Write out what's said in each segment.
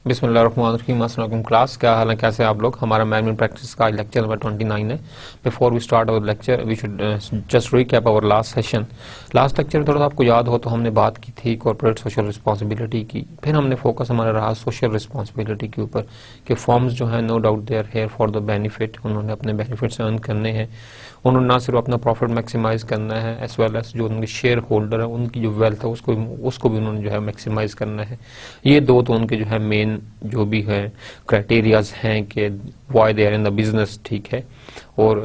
बिस्मिल्लाहिर्रहमानिर्रहीम। अस्सलाम वालेकुम क्लास, क्या हाल है, कैसे आप लोग। हमारा मैनेजमेंट प्रैक्टिस का लेक्चर नंबर 29 है। Before we start our lecture we should just recap our last session. Last lecture में थोड़ा सा आपको याद हो तो हमने बात की थी कॉर्पोरेट सोशल रिस्पॉन्सिबिलिटी की। फिर हमने फोकस हमारा रहा सोशल रिस्पॉन्सिबिलिटी के ऊपर कि फॉर्म्स जो है no doubt they are here for the benefit, उन्होंने अपने बेनिफिट्स अर्न करने हैं, उन्होंने ना सिर्फ अपना प्रॉफिट मैक्सिमाइज करना है एज वेल एज जो उनके शेयर होल्डर है उनकी जो वेल्थ है उसको भी उन्होंने जो है मैक्सिमाइज करना है। ये दो तो उनके जो है मेन जो भी है क्राइटेरियाज हैं कि why they are in the business, ठीक है। और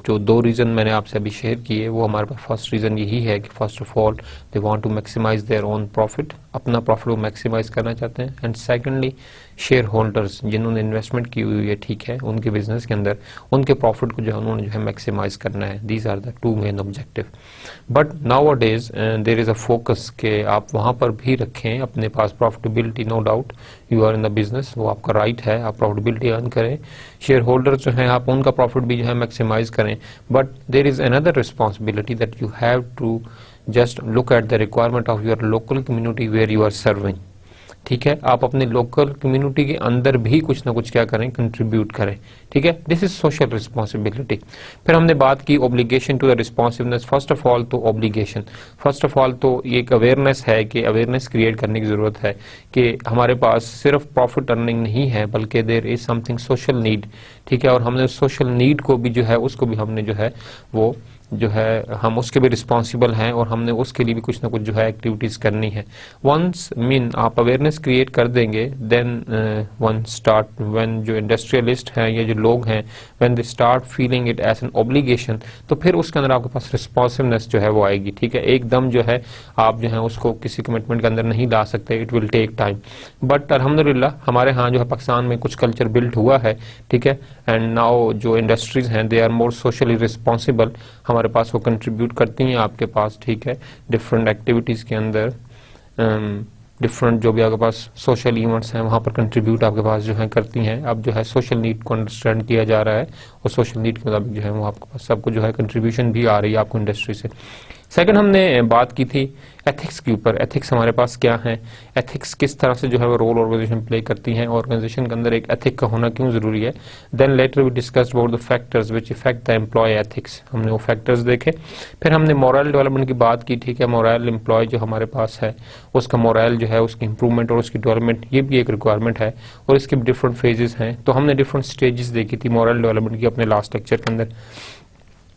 जो दो रीजन मैंने आपसे अभी शेयर किए वो हमारे पास फर्स्ट रीजन यही है कि first of all they want to maximise their own profit, अपना प्रॉफिट वो मैक्सिमाइज करना चाहते हैं। एंड सेकेंडली शेयर होल्डर्स जिन्होंने इन्वेस्टमेंट की हुई है, ठीक है, उनके बिजनेस के अंदर उनके प्रॉफिट को जो है उन्होंने जो है मैक्सिमाइज करना है। These are the two main objective. But nowadays there is a focus के आप वहां पर भी रखें अपने पास profitability. No doubt you are in the business, वो आपका राइट है, आप प्रॉफिटेबिलिटी अर्न करें। शेयर होल्डर्स जो है आप उनका प्रॉफिट भी जो है मैक्सिमाइज करें। But there is another responsibility that you have to just look at the requirement of your local community where you are serving, ठीक है। आप अपने लोकल कम्युनिटी के अंदर भी कुछ ना कुछ क्या करें, कंट्रीब्यूट करें, ठीक है। This is social responsibility. फिर हमने बात की obligation to the responsiveness. First of all तो ऑब्लिगेशन, फर्स्ट ऑफ ऑल तो एक अवेयरनेस है कि अवेयरनेस क्रिएट करने की जरूरत है कि हमारे पास सिर्फ प्रॉफिट अर्निंग नहीं है बल्कि there is something social need, ठीक है। और हमने सोशल नीड को भी जो है उसको भी हमने जो है वो जो है हम उसके भी रिस्पॉन्सिबल हैं और हमने उसके लिए भी कुछ ना कुछ जो है एक्टिविटीज करनी है। वंस मीन आप अवेयरनेस क्रिएट कर देंगे देन वन स्टार्ट व्हेन जो इंडस्ट्रियलिस्ट हैं या जो लोग हैं when they start feeling it as an obligation, तो फिर उसके अंदर आपके पास रिस्पॉन्सिवनेस जो है वो आएगी, ठीक है। एकदम जो है आप जो है उसको किसी कमिटमेंट के अंदर नहीं ला सकते, it will take time. But अल्हम्दुलिल्लाह हमारे यहाँ जो है पाकिस्तान में कुछ कल्चर बिल्ड हुआ है, ठीक है। एंड नाउ जो इंडस्ट्रीज हैं they are more socially responsible, हमारे पास वो कंट्रीब्यूट करती हैं आपके पास, ठीक है, डिफरेंट एक्टिविटीज के अंदर, डिफरेंट जो भी आपके पास सोशल इवेंट्स हैं वहां पर कंट्रीब्यूट आपके पास जो है करती हैं। अब जो है सोशल नीड को अंडरस्टैंड किया जा रहा है और सोशल नीड के मुताबिक जो है वो आपके पास सबको जो है कंट्रीब्यूशन भी आ रही है आपको इंडस्ट्री से। सेकंड हमने बात की थी एथिक्स के ऊपर। एथिक्स हमारे पास क्या है, एथिक्स किस तरह से जो है वो रोल ऑर्गेनाइजेशन प्ले करती हैं, ऑर्गेनाइजेशन के अंदर एक एथिक का होना क्यों जरूरी है। Then later we discussed about the factors which effect the employ ethics, हमने वो फैक्टर्स देखे। फिर हमने मोरल डेवलपमेंट की बात की, ठीक है। मोरल एम्प्लॉय जो हमारे पास है उसका मोरल जो है उसकी इंप्रूवमेंट और उसकी डेवलपमेंट ये भी एक रिक्वायरमेंट है और इसके डिफरेंट फेजेस हैं। तो हमने डिफरेंट स्टेजेस देखी थी मोरल डेवलपमेंट की अपने लास्ट लेक्चर के अंदर।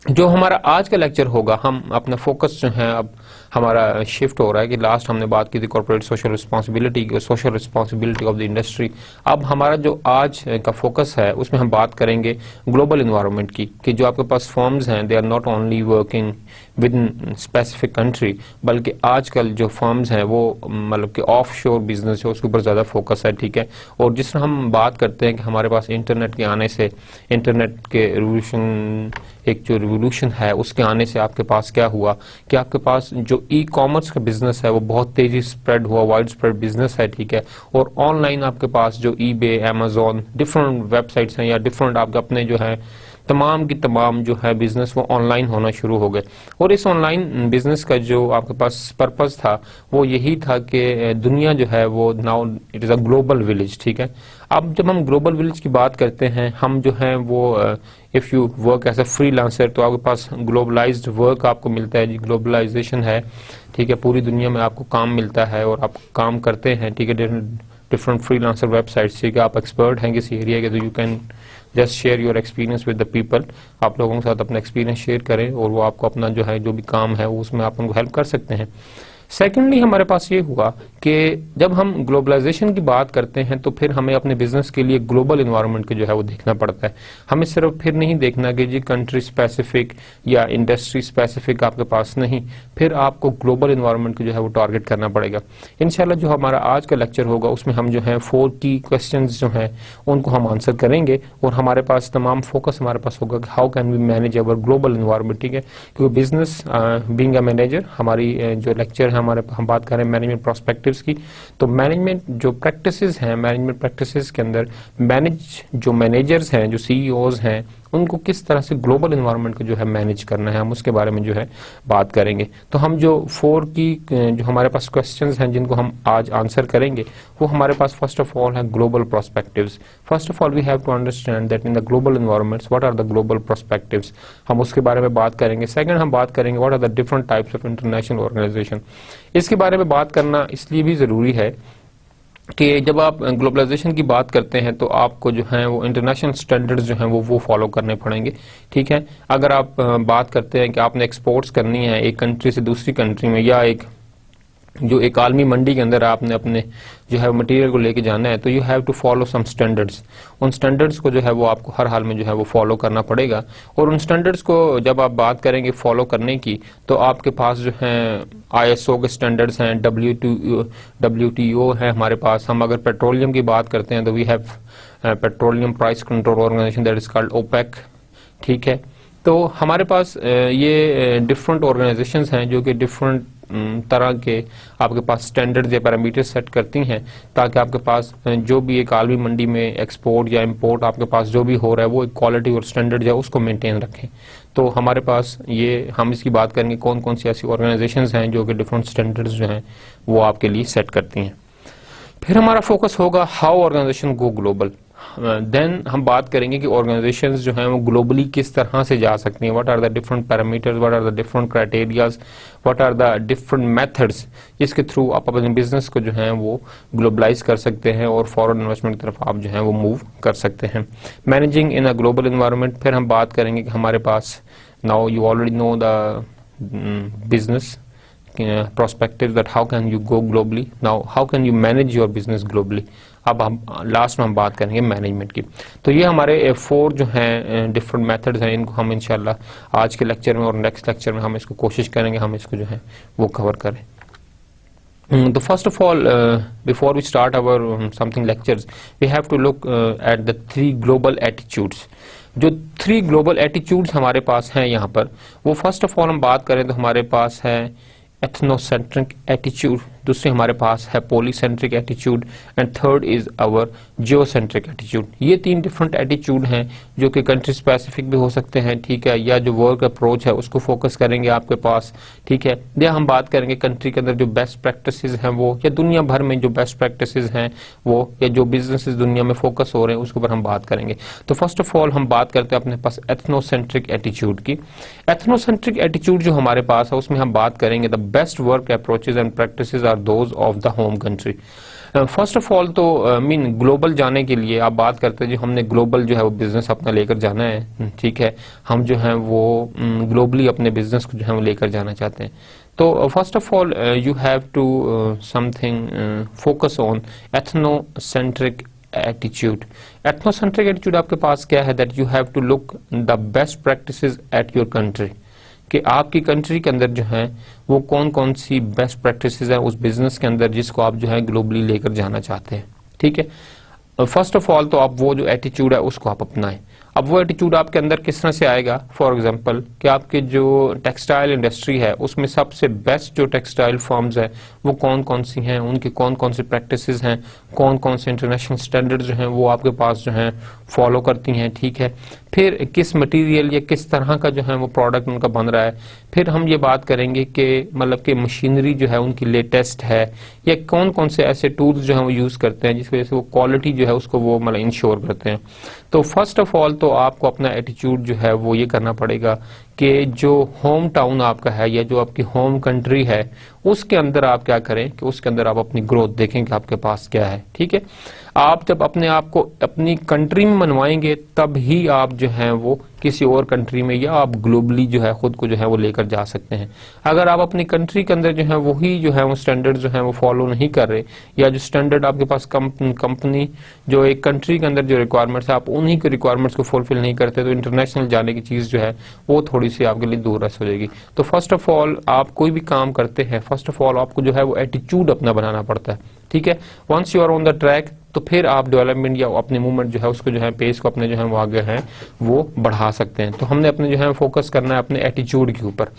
जो हमारा आज का लेक्चर होगा हम अपना फोकस जो है अब हमारा शिफ्ट हो रहा है कि लास्ट हमने बात की थी कॉर्पोरेट सोशल रिस्पॉन्सिबिलिटी की, social responsibility of the industry. अब हमारा जो आज का फोकस है उसमें हम बात करेंगे ग्लोबल इन्वायरमेंट की, कि जो आपके पास फर्म्स हैं they are not only working within specific country, बल्कि आजकल जो फर्म्स हैं वो मतलब कि ऑफ शोर बिजनेस है उसके ऊपर ज्यादा फोकस है, ठीक है। और जिस तरह हम बात करते हैं कि हमारे पास इंटरनेट के आने से, इंटरनेट के रिवोल्यूशन, एक जो रिवोल्यूशन है उसके आने से आपके पास क्या हुआ कि आपके पास जो ई कॉमर्स का बिजनेस है वो बहुत तेजी स्प्रेड हुआ, वाइड स्प्रेड बिजनेस है, ठीक है। और ऑनलाइन आपके पास जो ईबे, अमेजोन, डिफरेंट वेबसाइट्स हैं या डिफरेंट आपके अपने जो है तमाम की तमाम जो है बिजनेस वो ऑनलाइन होना शुरू हो गए। और इस ऑनलाइन बिजनेस का जो आपके पास पर्पस था वो यही था कि दुनिया जो है वो now it is a global village, ठीक है। अब जब हम ग्लोबल विलेज की बात करते हैं हम जो है वो if you work as a freelancer तो आपके पास ग्लोबलाइज्ड वर्क आपको मिलता है, ग्लोबलाइजेशन है, ठीक है। पूरी दुनिया में आपको काम मिलता है और आप काम करते हैं, ठीक है। डिफरेंट फ्रीलांसर वेबसाइट्स, ठीक है। आप एक्सपर्ट हैं किसी एरिया के तो you can just share your experience with the people, आप लोगों के साथ अपना एक्सपीरियंस शेयर करें और वो आपको अपना जो है जो भी काम है वो उसमें आप उनको हेल्प कर सकते हैं। सेकेंडली हमारे पास ये हुआ कि जब हम ग्लोबलाइजेशन की बात करते हैं तो फिर हमें अपने बिजनेस के लिए ग्लोबल इन्वायरमेंट को जो है वो देखना पड़ता है। हमें सिर्फ फिर नहीं देखना कि जी कंट्री स्पेसिफिक या इंडस्ट्री स्पेसिफिक आपके पास नहीं, फिर आपको ग्लोबल इन्वायरमेंट को जो है वो टारगेट करना पड़ेगा। इंशाल्लाह जो हमारा आज का लेक्चर होगा उसमें हम जो है 4 की क्वेश्चंस जो हैं उनको हम आंसर करेंगे और हमारे पास तमाम फोकस हमारे पास होगा कि how can we manage our global environment, ठीक है। क्योंकि बिजनेस बीइंग अ मैनेजर हमारी जो लेक्चर है हमारे हम बात करें मैनेजमेंट प्रोस्पेक्टिव्स की, तो मैनेजमेंट जो प्रैक्टिसेस हैं मैनेजमेंट प्रैक्टिसेस के अंदर जो मैनेजर्स हैं, जो सीईओज हैं, उनको किस तरह से ग्लोबल एनवायरनमेंट को जो है मैनेज करना है, हम उसके बारे में जो है बात करेंगे। तो हम जो 4 की जो हमारे पास क्वेश्चंस हैं जिनको हम आज आंसर करेंगे वो हमारे पास फर्स्ट ऑफ ऑल है global perspectives. First of all we have to understand that in the global environments what are the global perspectives, हम उसके बारे में बात करेंगे। सेकंड हम बात करेंगे what are the different types of international organisation. इसके बारे में बात करना इसलिए भी जरूरी है कि जब आप ग्लोबलाइजेशन की बात करते हैं तो आपको जो है वो इंटरनेशनल स्टैंडर्ड्स जो हैं वो फॉलो करने पड़ेंगे, ठीक है। अगर आप बात करते हैं कि आपने एक्सपोर्ट्स करनी है एक कंट्री से दूसरी कंट्री में, या एक आलमी मंडी के अंदर आपने अपने जो है मटेरियल को लेके जाना है, तो you have to follow some standards. उन स्टैंडर्ड्स को जो है वो आपको हर हाल में जो है वो फॉलो करना पड़ेगा। और उन स्टैंडर्ड्स को जब आप बात करेंगे फॉलो करने की, तो आपके पास जो है ISO के स्टैंडर्ड्स हैं, WTO है हमारे पास। हम अगर पेट्रोलियम की बात करते हैं तो we have petroleum price control organisation that is called OPEC, ठीक है। तो हमारे पास ये डिफरेंट ऑर्गेनाइजेशंस हैं जो कि डिफरेंट तरह के आपके पास स्टैंडर्ड्स या पैरामीटर्स सेट करती हैं, ताकि आपके पास जो भी एक आलमी मंडी में एक्सपोर्ट या इंपोर्ट आपके पास जो भी हो रहा है वो एक क्वालिटी और स्टैंडर्ड है उसको मेंटेन रखें। तो हमारे पास ये हम इसकी बात करेंगे कौन कौन सी ऐसी ऑर्गेनाइजेशंस हैं जो कि डिफरेंट स्टैंडर्ड्स जो हैं वो आपके लिए सेट करती हैं। फिर हमारा फोकस होगा how organisation go global. Then हम बात करेंगे कि ऑर्गेनाइजेशंस जो हैं वो ग्लोबली किस तरह से जा सकती हैं, what are the different parameters, what are the different criterias, what are the different methods जिसके थ्रू आप अपने बिजनेस को जो है वो ग्लोबलाइज कर सकते हैं और फॉरेन इन्वेस्टमेंट की तरफ आप जो है वो मूव कर सकते हैं। Managing in a global environment, फिर हम बात करेंगे कि हमारे पास now you already know the business perspective that how can you go globally, now how can you manage your business globally। अब हम लास्ट में हम बात करेंगे मैनेजमेंट की। तो ये हमारे 4 जो हैं डिफरेंट मेथड्स हैं, इनको हम इंशाल्लाह आज के लेक्चर में और नेक्स्ट लेक्चर में हम इसको कोशिश करेंगे हम इसको जो है वो कवर करें। तो first of all before we start our something lectures we have to look at the 3 global attitudes. जो 3 ग्लोबल एटीट्यूड्स हमारे पास हैं यहाँ पर, वो फर्स्ट ऑफ ऑल हम बात करें तो हमारे पास है एथनोसेंट्रिक एटीट्यूड, दूसरी हमारे पास है polycentric attitude, and third is our geocentric attitude. ये 3 डिफरेंट एटीट्यूड हैं जो कि कंट्री स्पेसिफिक भी हो सकते हैं, ठीक है, या जो वर्क अप्रोच है उसको फोकस करेंगे आपके पास, ठीक है। या हम बात करेंगे कंट्री के अंदर जो बेस्ट प्रैक्टिसेस हैं वो, या दुनिया भर में जो बेस्ट प्रैक्टिसेस हैं वो, या जो बिजनेसेस दुनिया में फोकस हो रहे हैं उसके ऊपर हम बात करेंगे। तो फर्स्ट ऑफ ऑल हम बात करते हैं अपने पास एथनोसेंट्रिक एटीट्यूड की। एथनोसेंट्रिक एटीट्यूड जो हमारे पास है उसमें हम बात करेंगे the best work approaches and practices are those of the home country. First of all तो मीन ग्लोबल जाने के लिए आप बात करते हैं जो हमने ग्लोबल जो है वो बिजनेस अपना लेकर जाना है, ठीक है, हम जो है वो ग्लोबली अपने बिजनेस को जो है वो लेकर जाना चाहते हैं। तो first of all you have to something focus on ethnocentric attitude. Ethnocentric attitude आपके पास क्या है, that you have to look the best practices at your country, कि आपकी कंट्री के अंदर जो है वो कौन कौन सी बेस्ट प्रैक्टिसेस है उस बिजनेस के अंदर जिसको आप जो है ग्लोबली लेकर जाना चाहते हैं, ठीक है। फर्स्ट ऑफ ऑल तो आप वो जो एटीट्यूड है उसको आप अपनाएं। अब वो एटीट्यूड आपके अंदर किस तरह से आएगा, फॉर एग्जांपल कि आपके जो टेक्सटाइल इंडस्ट्री है उसमें सबसे बेस्ट जो टेक्सटाइल फर्म्स है वो कौन कौन सी हैं, उनकी कौन कौन सी प्रैक्टिसेस हैं, कौन कौन से इंटरनेशनल स्टैंडर्ड्स जो हैं वो आपके पास जो हैं फॉलो करती हैं, ठीक है। फिर किस मटेरियल या किस तरह का जो है वो प्रोडक्ट उनका बन रहा है। फिर हम ये बात करेंगे कि मतलब कि मशीनरी जो है उनकी लेटेस्ट है, या कौन कौन से ऐसे टूल्स जो है वो यूज करते हैं जिसकी वजह से वो क्वालिटी जो है उसको वो मतलब इंश्योर करते हैं। तो फर्स्ट ऑफ ऑल तो आपको अपना एटीट्यूड जो है वो ये करना पड़ेगा कि जो होम टाउन आपका है या जो आपकी होम कंट्री है उसके अंदर आप क्या करें कि उसके अंदर आप अपनी ग्रोथ देखें कि आपके पास क्या है, ठीक है। आप जब अपने आप को अपनी कंट्री में मनवाएंगे तब ही आप जो है वो किसी और कंट्री में या आप ग्लोबली जो है खुद को जो है वो लेकर जा सकते हैं। अगर आप अपनी कंट्री के अंदर जो है वही जो है वो स्टैंडर्ड जो है वो फॉलो नहीं कर रहे, या जो स्टैंडर्ड आपके पास कंपनी जो एक कंट्री के अंदर जो रिक्वायरमेंट्स है आप उन्हीं के रिक्वायरमेंट्स को फुलफिल नहीं करते, तो इंटरनेशनल जाने की चीज जो है वो थोड़ी सी आपके लिए दूर रस हो जाएगी। तो फर्स्ट ऑफ ऑल आप कोई भी काम करते हैं फर्स्ट ऑफ ऑल आपको जो है वो एटीट्यूड अपना बनाना पड़ता है, ठीक है। Once you are on the track तो फिर आप डेवलपमेंट या अपने मूवमेंट जो है उसको जो है पेस को अपने जो है वो आगे है वो बढ़ा सकते हैं। तो हमने अपने जो है फोकस करना है अपने एटीट्यूड के ऊपर।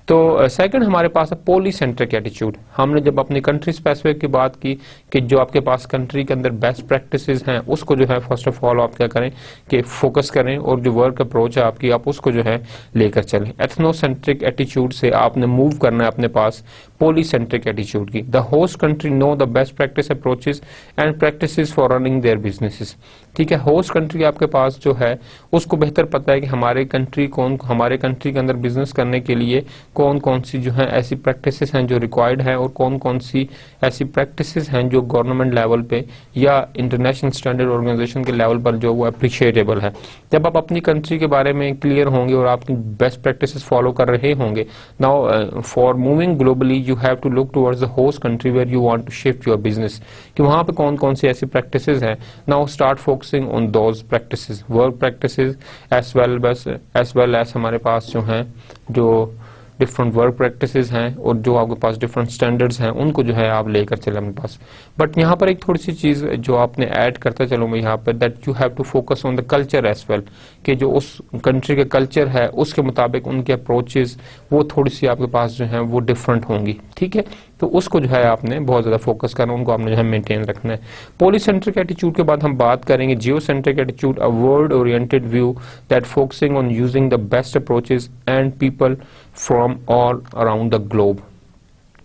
तो सेकंड हमारे पास है पॉलीसेंट्रिक एटीट्यूड। हमने जब अपनी कंट्री स्पेसिफिक की बात की कि जो आपके पास कंट्री के अंदर बेस्ट प्रैक्टिसेस हैं उसको जो है फर्स्ट ऑफ ऑल आप क्या करें कि फोकस करें और जो वर्क अप्रोच है आपकी आप उसको जो है लेकर चलें। एथनोसेंट्रिक एटीट्यूड से आपने मूव करना है अपने पास पॉलीसेंट्रिक एटीट्यूड की। The host country know the best practice approaches and practices for running their businesses. ठीक है, होस्ट कंट्री आपके पास जो है उसको बेहतर पता है कि हमारे कंट्री के अंदर बिजनेस करने के लिए कौन कौन सी जो है ऐसी प्रैक्टिसेस हैं जो रिक्वायर्ड हैं और कौन कौन सी ऐसी प्रैक्टिसेस हैं जो गवर्नमेंट लेवल पे या इंटरनेशनल स्टैंडर्ड ऑर्गेनाइजेशन के लेवल पर जो वो अप्रिशिएटेबल है। जब आप अपनी कंट्री के बारे में क्लियर होंगे और आप बेस्ट प्रैक्टिसेस फॉलो कर रहे होंगे, now for moving globally you have to look towards the host country where you want to shift your business, कि वहां पे कौन कौन सी ऐसी प्रैक्टिसेस हैं। Now start focusing on those practices, work practices as well as हमारे पास जो हैं जो डिफरेंट वर्क प्रैक्टिसेस हैं और जो आपके पास डिफरेंट स्टैंडर्ड्स हैं उनको जो है आप लेकर चले अपने पास। बट यहाँ पर एक थोड़ी सी चीज जो आपने ऐड करता चलो मैं यहाँ पर, that you have to focus on the culture as well, कि जो उस कंट्री का कल्चर है उसके मुताबिक उनके अप्रोचेस वो थोड़ी सी आपके पास जो है वो डिफरेंट होंगी। ठीक है, तो उसको जो है आपने बहुत ज्यादा फोकस करना, उनको आपने जो है मेंटेन रखना है। पॉलीसेंट्रिक एटीट्यूड के बाद हम बात करेंगे geocentric attitude, a world oriented view that focusing on using the best approaches and people from all around the globe.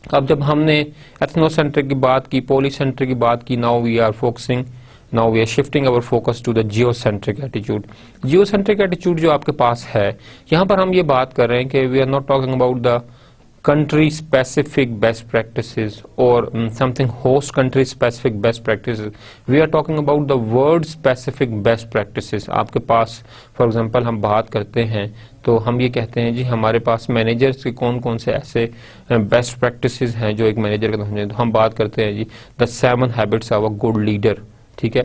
अब जब हमने एथनोसेंट्रिक की बात की, पॉलीसेंट्रिक की बात की, now we are shifting our focus to the geocentric attitude. Geocentric attitude जो आपके पास है, यहाँ पर हम ये बात कर रहे हैं कि we are not talking about the country specific best practices or something host country specific best practices. We are talking about the world specific best practices. आपके पास फॉर एग्जांपल हम बात करते हैं तो हम ये कहते हैं जी हमारे पास मैनेजर्स के कौन कौन से ऐसे बेस्ट प्रैक्टिसेस हैं जो एक मैनेजर का समझे, तो हम बात करते हैं जी the 7 habits of a good leader. ठीक है,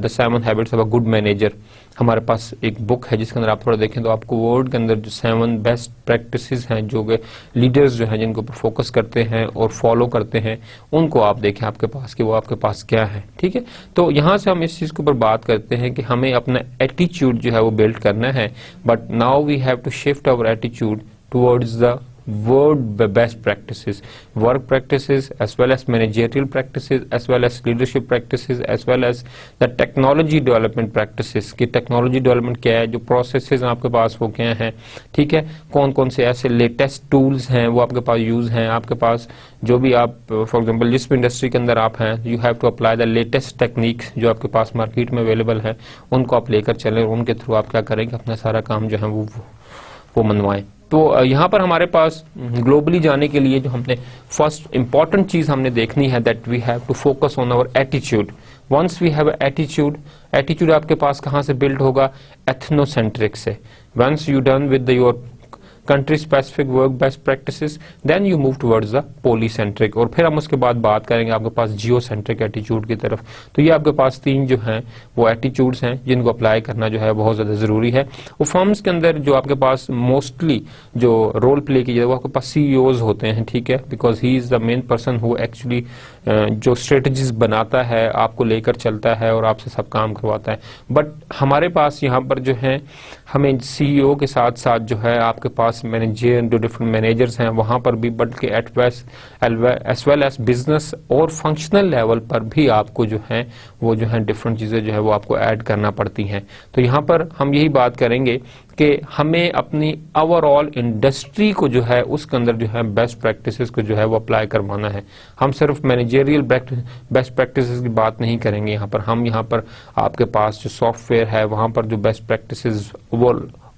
the 7 habits of a good manager. हमारे पास एक बुक है जिसके अंदर आप थोड़ा देखें तो आपको वर्ल्ड के अंदर जो 7 बेस्ट प्रैक्टिसेस हैं जो कि लीडर्स जो हैं जिनको फोकस करते हैं और फॉलो करते हैं, उनको आप देखें आपके पास कि वो आपके पास क्या है। ठीक है, तो यहाँ से हम इस चीज के ऊपर बात करते हैं कि हमें अपना एटीट्यूड जो है वो बिल्ड करना है। But now we have to shift our attitude towards the world best practices, work practices as well as managerial practices as well as leadership practices as well as the technology development practices। कि technology development क्या है, जो processes आपके पास वो क्या हैं। ठीक है, कौन कौन से ऐसे लेटेस्ट टूल्स हैं वो आपके पास यूज हैं, आपके पास जो भी आप फॉर एग्जांपल जिस भी इंडस्ट्री के अंदर आप हैं you have to apply the latest techniques जो आपके पास मार्केट में अवेलेबल है, उनको आप लेकर चलें और उनके थ्रू आप क्या करेंगे अपना सारा काम जो है वो मनवाएं। तो यहाँ पर हमारे पास ग्लोबली जाने के लिए जो हमने फर्स्ट इंपॉर्टेंट चीज हमने देखनी है that we have to focus on our attitude. Once we have attitude आपके पास कहाँ से बिल्ड होगा, एथनोसेंट्रिक से। Once you done with your country specific work best practices then you move towards the polycentric, और फिर हम उसके बाद बात करेंगे आपके पास जियोसेंट्रिक एटीट्यूड की तरफ। तो ये आपके पास 3 जो हैं वो एटीट्यूड्स हैं जिनको अप्लाई करना जो है बहुत ज्यादा जरूरी है। वो फर्म्स के अंदर जो आपके पास मोस्टली जो रोल प्ले किया जाए वो आपके पास CEOs होते हैं। ठीक है, because he is the main person who actually जो स्ट्रेटजीज बनाता है, आपको लेकर चलता है और आपसे सब काम करवाता है। बट हमारे पास यहाँ पर जो है हमें CEO के साथ साथ जो है आपके पास मैनेजर जो डिफरेंट मैनेजर्स हैं वहां पर भी, बल्कि एज वेल एज बिजनेस और फंक्शनल लेवल पर भी आपको जो है वो जो है डिफरेंट चीजें जो है वो आपको ऐड करना पड़ती हैं। तो यहाँ पर हम यही बात करेंगे कि हमें अपनी ओवरऑल इंडस्ट्री को जो है उसके अंदर जो है बेस्ट प्रैक्टिसेस को जो है वो अप्लाई करवाना है। हम सिर्फ मैनेजरियल बेस्ट प्रैक्टिसेस की बात नहीं करेंगे यहाँ पर, हम यहाँ पर आपके पास जो सॉफ्टवेयर है वहां पर जो बेस्ट प्रैक्टिसेस वो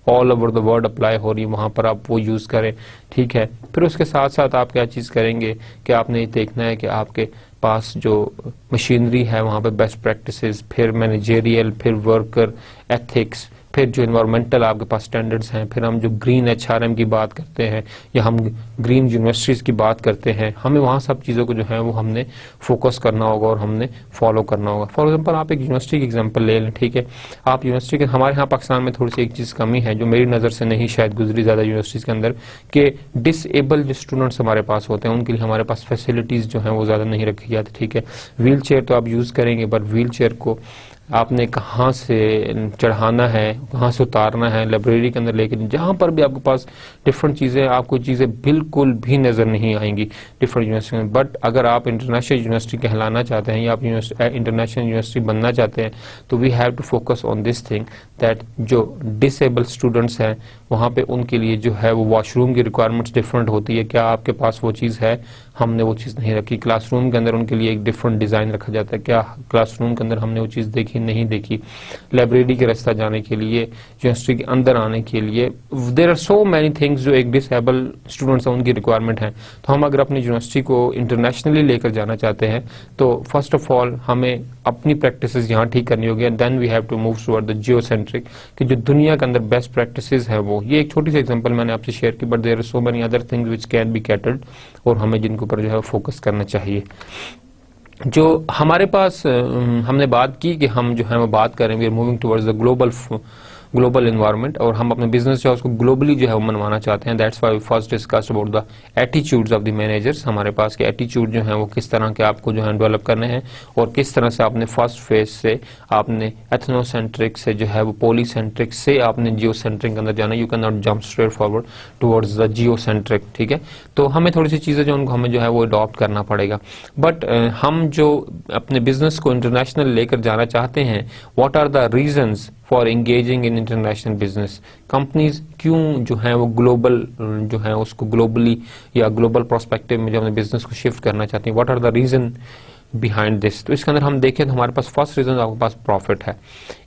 all over the world apply हो रही है वहां पर आप वो यूज करें। ठीक है, फिर उसके साथ साथ आप क्या चीज करेंगे कि आपने ये देखना है कि आपके पास जो मशीनरी है वहां पे बेस्ट प्रैक्टिसेस, फिर मैनेजरियल, फिर वर्कर एथिक्स, फिर जो इन्वायरमेंटल आपके पास स्टैंडर्ड्स हैं, फिर हम जो ग्रीन HRM की बात करते हैं या हम ग्रीन यूनिवर्सिटीज़ की बात करते हैं, हमें वहाँ सब चीज़ों को जो है वो हमने फोकस करना होगा और हमने फॉलो करना होगा। फॉर एग्जांपल आप एक यूनिवर्सिटी की एग्जांपल ले लें, ठीक है। आप यूनिवर्सिटी के, हमारे यहाँ पाकिस्तान में थोड़ी सी एक चीज़ कमी है जो मेरी नज़र से नहीं शायद गुजरी ज़्यादा यूनिवर्सिटीज़ के अंदर, कि डिसेबल जो स्टूडेंट्स हमारे पास होते हैं उनके लिए हमारे पास फैसिलिटीज़ जो हैं वो ज़्यादा नहीं रखी जाती, ठीक है। व्हील चेयर तो आप यूज़ करेंगे, बट व्हील चेयर को आपने कहाँ से चढ़ाना है, कहाँ से उतारना है, लाइब्रेरी के अंदर लेके जहाँ पर भी आपके पास डिफरेंट चीज़ें, आपको चीज़ें बिल्कुल भी नज़र नहीं आएंगी डिफरेंट यूनिवर्सिटी में। बट अगर आप इंटरनेशनल यूनिवर्सिटी कहलाना चाहते हैं या आप इंटरनेशनल यूनिवर्सिटी बनना चाहते हैं, तो we have to focus on this thing that जो डिसेबल स्टूडेंट्स हैं वहाँ पे उनके लिए जो है वो वॉशरूम की रिक्वायरमेंट्स डिफरेंट होती है। क्या आपके पास वो चीज़ है? हमने वो चीज़ नहीं रखी। क्लासरूम के अंदर उनके लिए एक डिफरेंट डिज़ाइन रखा जाता है, क्या क्लासरूम के अंदर हमने वो चीज़ देखी? नहीं देखी। लाइब्रेरी के रास्ता जाने के लिए, यूनिवर्सिटी के अंदर आने के लिए, there are so many things जो एक डिसेबल स्टूडेंट्स हैं उनकी रिक्वायरमेंट है। तो हम अगर अपनी यूनिवर्सिटी को इंटरनेशनली लेकर जाना चाहते हैं तो फर्स्ट ऑफ ऑल हमें अपनी प्रैक्टिसेस यहाँ ठीक करनी होगी, then we have to move toward the geocentric, कि जो दुनिया के अंदर बेस्ट प्रैक्टिसेस है वो। ये एक छोटी सी एग्जांपल मैंने आपसे शेयर की, but there are so many other things which can be catered, और हमें जिनके ऊपर जो है फोकस करना चाहिए। जो हमारे पास हमने बात की कि हम जो है वो बात करें, we are moving towards the global environment, और हम अपने बिजनेस जो है उसको ग्लोबली जो है वो मनवाना चाहते हैं। That's why we first discussed about the attitudes of the managers. हमारे पास के एटीट्यूड जो है वो किस तरह के आपको जो है डेवलप करने हैं, और किस तरह से आपने फर्स्ट फेज से आपने एथनोसेंट्रिक से जो है वो पॉलीसेंट्रिक से आपने जियोसेंट्रिक के अंदर जाना। You can not jump straight forward towards the geocentric, ठीक है। तो हमें थोड़ी सी चीजें जो उनको हमें जो है वो अडॉप्ट करना पड़ेगा। बट हम जो अपने बिजनेस को इंटरनेशनल लेकर जाना चाहते हैं, what are the reasons for engaging in international business? Companies क्यों जो है वो ग्लोबल जो है उसको ग्लोबली या ग्लोबल प्रोस्पेक्टिव में जो अपने बिजनेस को शिफ्ट करना चाहती हैं, what are the reason behind this? तो इसके अंदर हम देखें तो हमारे पास फर्स्ट रीजन आपके पास प्रॉफिट है।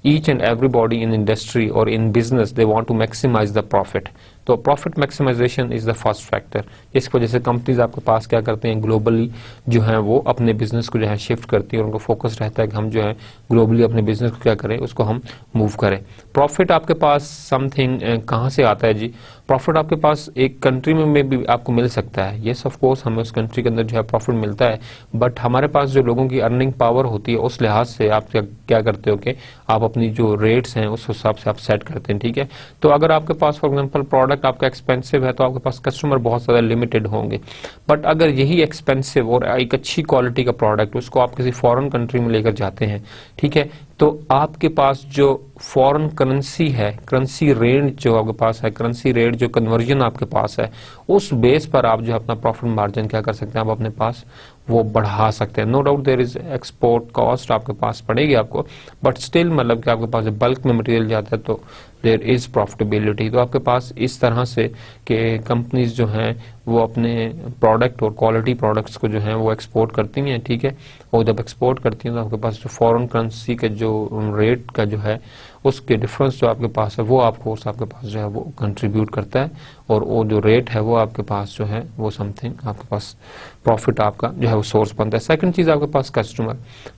Each and everybody in industry और in business they want to maximise the profit. तो profit maximisation is the first factor. इस वजह से कंपनीज आपके पास क्या करते हैं, ग्लोबली जो है वो अपने बिजनेस को जो है शिफ्ट करती है, और उनको फोकस रहता है कि हम जो है ग्लोबली अपने बिजनेस को क्या करें, उसको हम मूव करें। प्रॉफिट आपके पास समथिंग कहाँ से आता है जी? प्रॉफिट आपके पास एक कंट्री में भी आपको मिल सकता है, येस ऑफ कोर्स हमें उस कंट्री के अंदर जो है प्रॉफिट मिलता है, बट हमारे पास जो लोगों की अर्निंग पावर होती है उस लिहाज से आप क्या करते हो कि आप अपनी जो रेट्स हैं उस हिसाब से आप सेट करते हैं, ठीक है। तो अगर आपके पास फॉर एग्जांपल प्रोडक्ट आपका एक्सपेंसिव है तो आपके पास कस्टमर बहुत ज़्यादा लिमिटेड होंगे। बट अगर यही एक्सपेंसिव और एक अच्छी क्वालिटी का प्रोडक्ट उसको आप किसी फॉरेन कंट्री में लेकर जाते हैं, ठीक है, तो आपके पास जो फॉरेन करेंसी है, करेंसी रेट जो आपके पास है, करेंसी रेट जो कन्वर्जन आपके पास है, उस बेस पर आप जो अपना प्रॉफिट मार्जिन क्या कर सकते हैं, आप अपने पास वो बढ़ा सकते हैं। No doubt there is export cost आपके पास पड़ेगी आपको, बट स्टिल मतलब कि आपके पास बल्क में मटेरियल जाता है तो देयर इज प्रॉफिटेबिलिटी। तो आपके पास इस तरह से कि कंपनीज जो हैं वो अपने प्रोडक्ट और क्वालिटी प्रोडक्ट्स को जो है वो एक्सपोर्ट करती हैं, ठीक है। और जब एक्सपोर्ट करती हैं तो आपके पास जो फॉरेन करेंसी के जो रेट का जो है उसके डिफरेंस जो आपके पास है वो आपको आपके पास जो है वो कंट्रीब्यूट करता है, और वो जो रेट है वो आपके पास जो है वो समथिंग आपके पास प्रॉफिट आपका जो है वो सोर्स बनता है। सेकंड चीज आपके पास कस्टमर।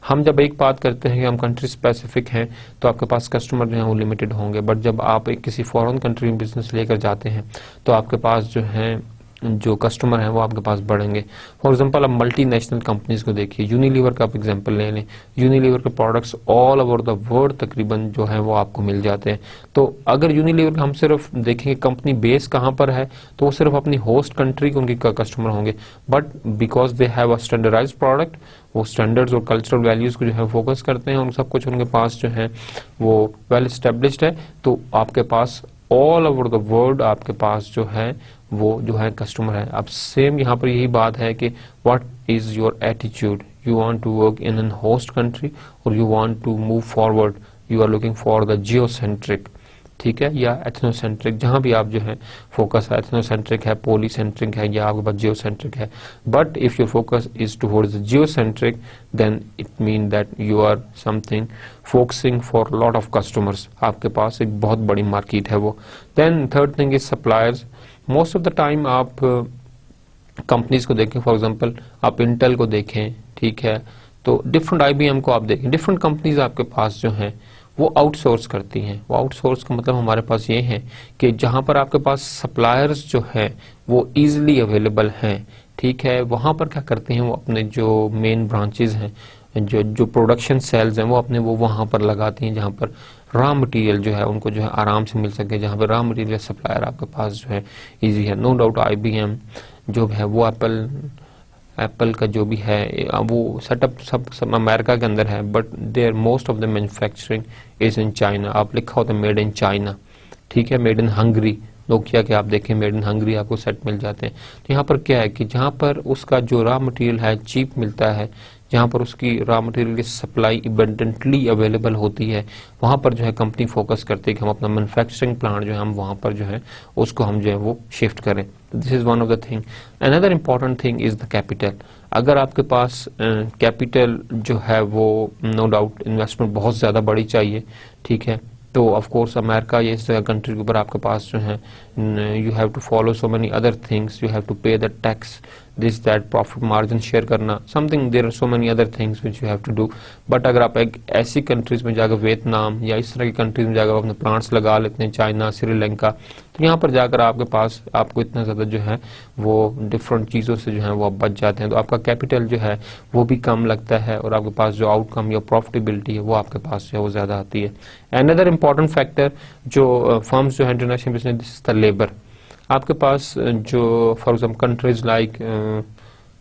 हम जब एक बात करते हैं कि हम कंट्री स्पेसिफिक हैं तो आपके पास कस्टमर जो है वो लिमिटेड होंगे, बट जब आप एक किसी फॉरेन कंट्री में बिजनेस लेकर जाते हैं तो आपके पास जो है जो कस्टमर है वो आपके पास बढ़ेंगे। फॉर एग्जांपल आप मल्टीनेशनल कंपनीज को देखिए, यूनिलीवर का आप एग्जांपल ले लें, यूनिलीवर के products all over the world तकरीबन जो है वो आपको मिल जाते हैं। तो अगर यूनिलीवर हम सिर्फ देखेंगे कंपनी बेस कहाँ पर है तो वो सिर्फ अपनी होस्ट कंट्री के उनके कस्टमर होंगे, but because they have a standardized product, वो स्टैंडर्ड्स और कल्चरल वैल्यूज को जो है फोकस करते हैं, उन सब कुछ उनके पास जो है वो वेल एस्टेब्लिश्ड है। तो आपके पास ऑल ओवर द वर्ल्ड आपके पास जो है वो जो है कस्टमर है। अब सेम यहाँ पर यही बात है कि what is your attitude, you want to work in a host country और you want to move forward, you are looking for the geocentric, ठीक है, या एथनोसेंट्रिक, जहां भी आप जो है फोकस है, एथनोसेंट्रिक है, पॉलीसेंट्रिक है, या आपके पास जियोसेंट्रिक है। But if your focus is towards geocentric then it mean that you are something focusing for lot of customers, आपके पास एक बहुत बड़ी मार्केट है वो। Then third thing is suppliers. Most of the time आप कंपनीज को देखें, फॉर एग्जांपल आप इंटेल को देखें, ठीक है, तो डिफरेंट IBM को आप देखें, डिफरेंट कंपनीज आपके पास जो हैं वो आउटसोर्स करती हैं। वो आउटसोर्स का मतलब हमारे पास ये है कि जहां पर आपके पास सप्लायर्स जो है वो इजीली अवेलेबल हैं, ठीक है, वहां पर क्या करते हैं वो अपने जो मेन ब्रांचेज हैं, जो जो प्रोडक्शन सेल्स हैं वो अपने वो वहां पर लगाती हैं जहां पर रॉ मटेरियल जो है उनको जो है आराम से मिल सके, जहां पर रॉ मटेरियल सप्लायर आपके पास जो है इजी है। नो डाउट IBM जो है वो एप्पल का जो भी है वो सेटअप सब अमेरिका के अंदर है, but there most of the manufacturing is in China. आप लिखा होता है मेड इन चाइना, ठीक है, मेड इन हंगरी। नोकिया के आप देखें मेड इन हंगरी आपको सेट मिल जाते हैं। तो यहाँ पर क्या है कि जहाँ पर उसका जो रॉ मटेरियल है चीप मिलता है, जहाँ पर उसकी रॉ मटेरियल की सप्लाई इबेंडेंटली अवेलेबल होती है, वहाँ पर जो है कंपनी फोकस करती है कि हम अपना मैन्युफैक्चरिंग प्लांट जो है हम वहाँ पर जो है उसको हम जो है वो शिफ्ट करें। This is one of the thing. Another important thing is the capital. अगर आपके पास कैपिटल जो है वो नो डाउट इन्वेस्टमेंट बहुत ज़्यादा बड़ी चाहिए, ठीक है, तो ऑफ कोर्स अमेरिका ये इस कंट्री के ऊपर आपके पास जो है you have to follow so many other things, you have to pay the tax, this that, profit margin share करना, something, there are so many other things which you have to do. But अगर आप एक ऐसी countries में जाकर Vietnam या इस तरह की कंट्रीज में जाकर अपने प्लांट्स लगा लेते हैं, चाइना, श्रीलंका, तो यहाँ पर जाकर आपके पास आपको इतना ज़्यादा जो है वो डिफरेंट चीज़ों से जो है वो आप बच जाते हैं, तो आपका कैपिटल जो है वो भी कम लगता है और आपके पास जो आउटकम या प्रॉफिटेबिलिटी है वो आपके पास जो है वो ज़्यादा आती है। अनदर इम्पॉर्टेंट फैक्टर जो फर्म्स जो है international business, this is the labour. आपके पास जो for example countries like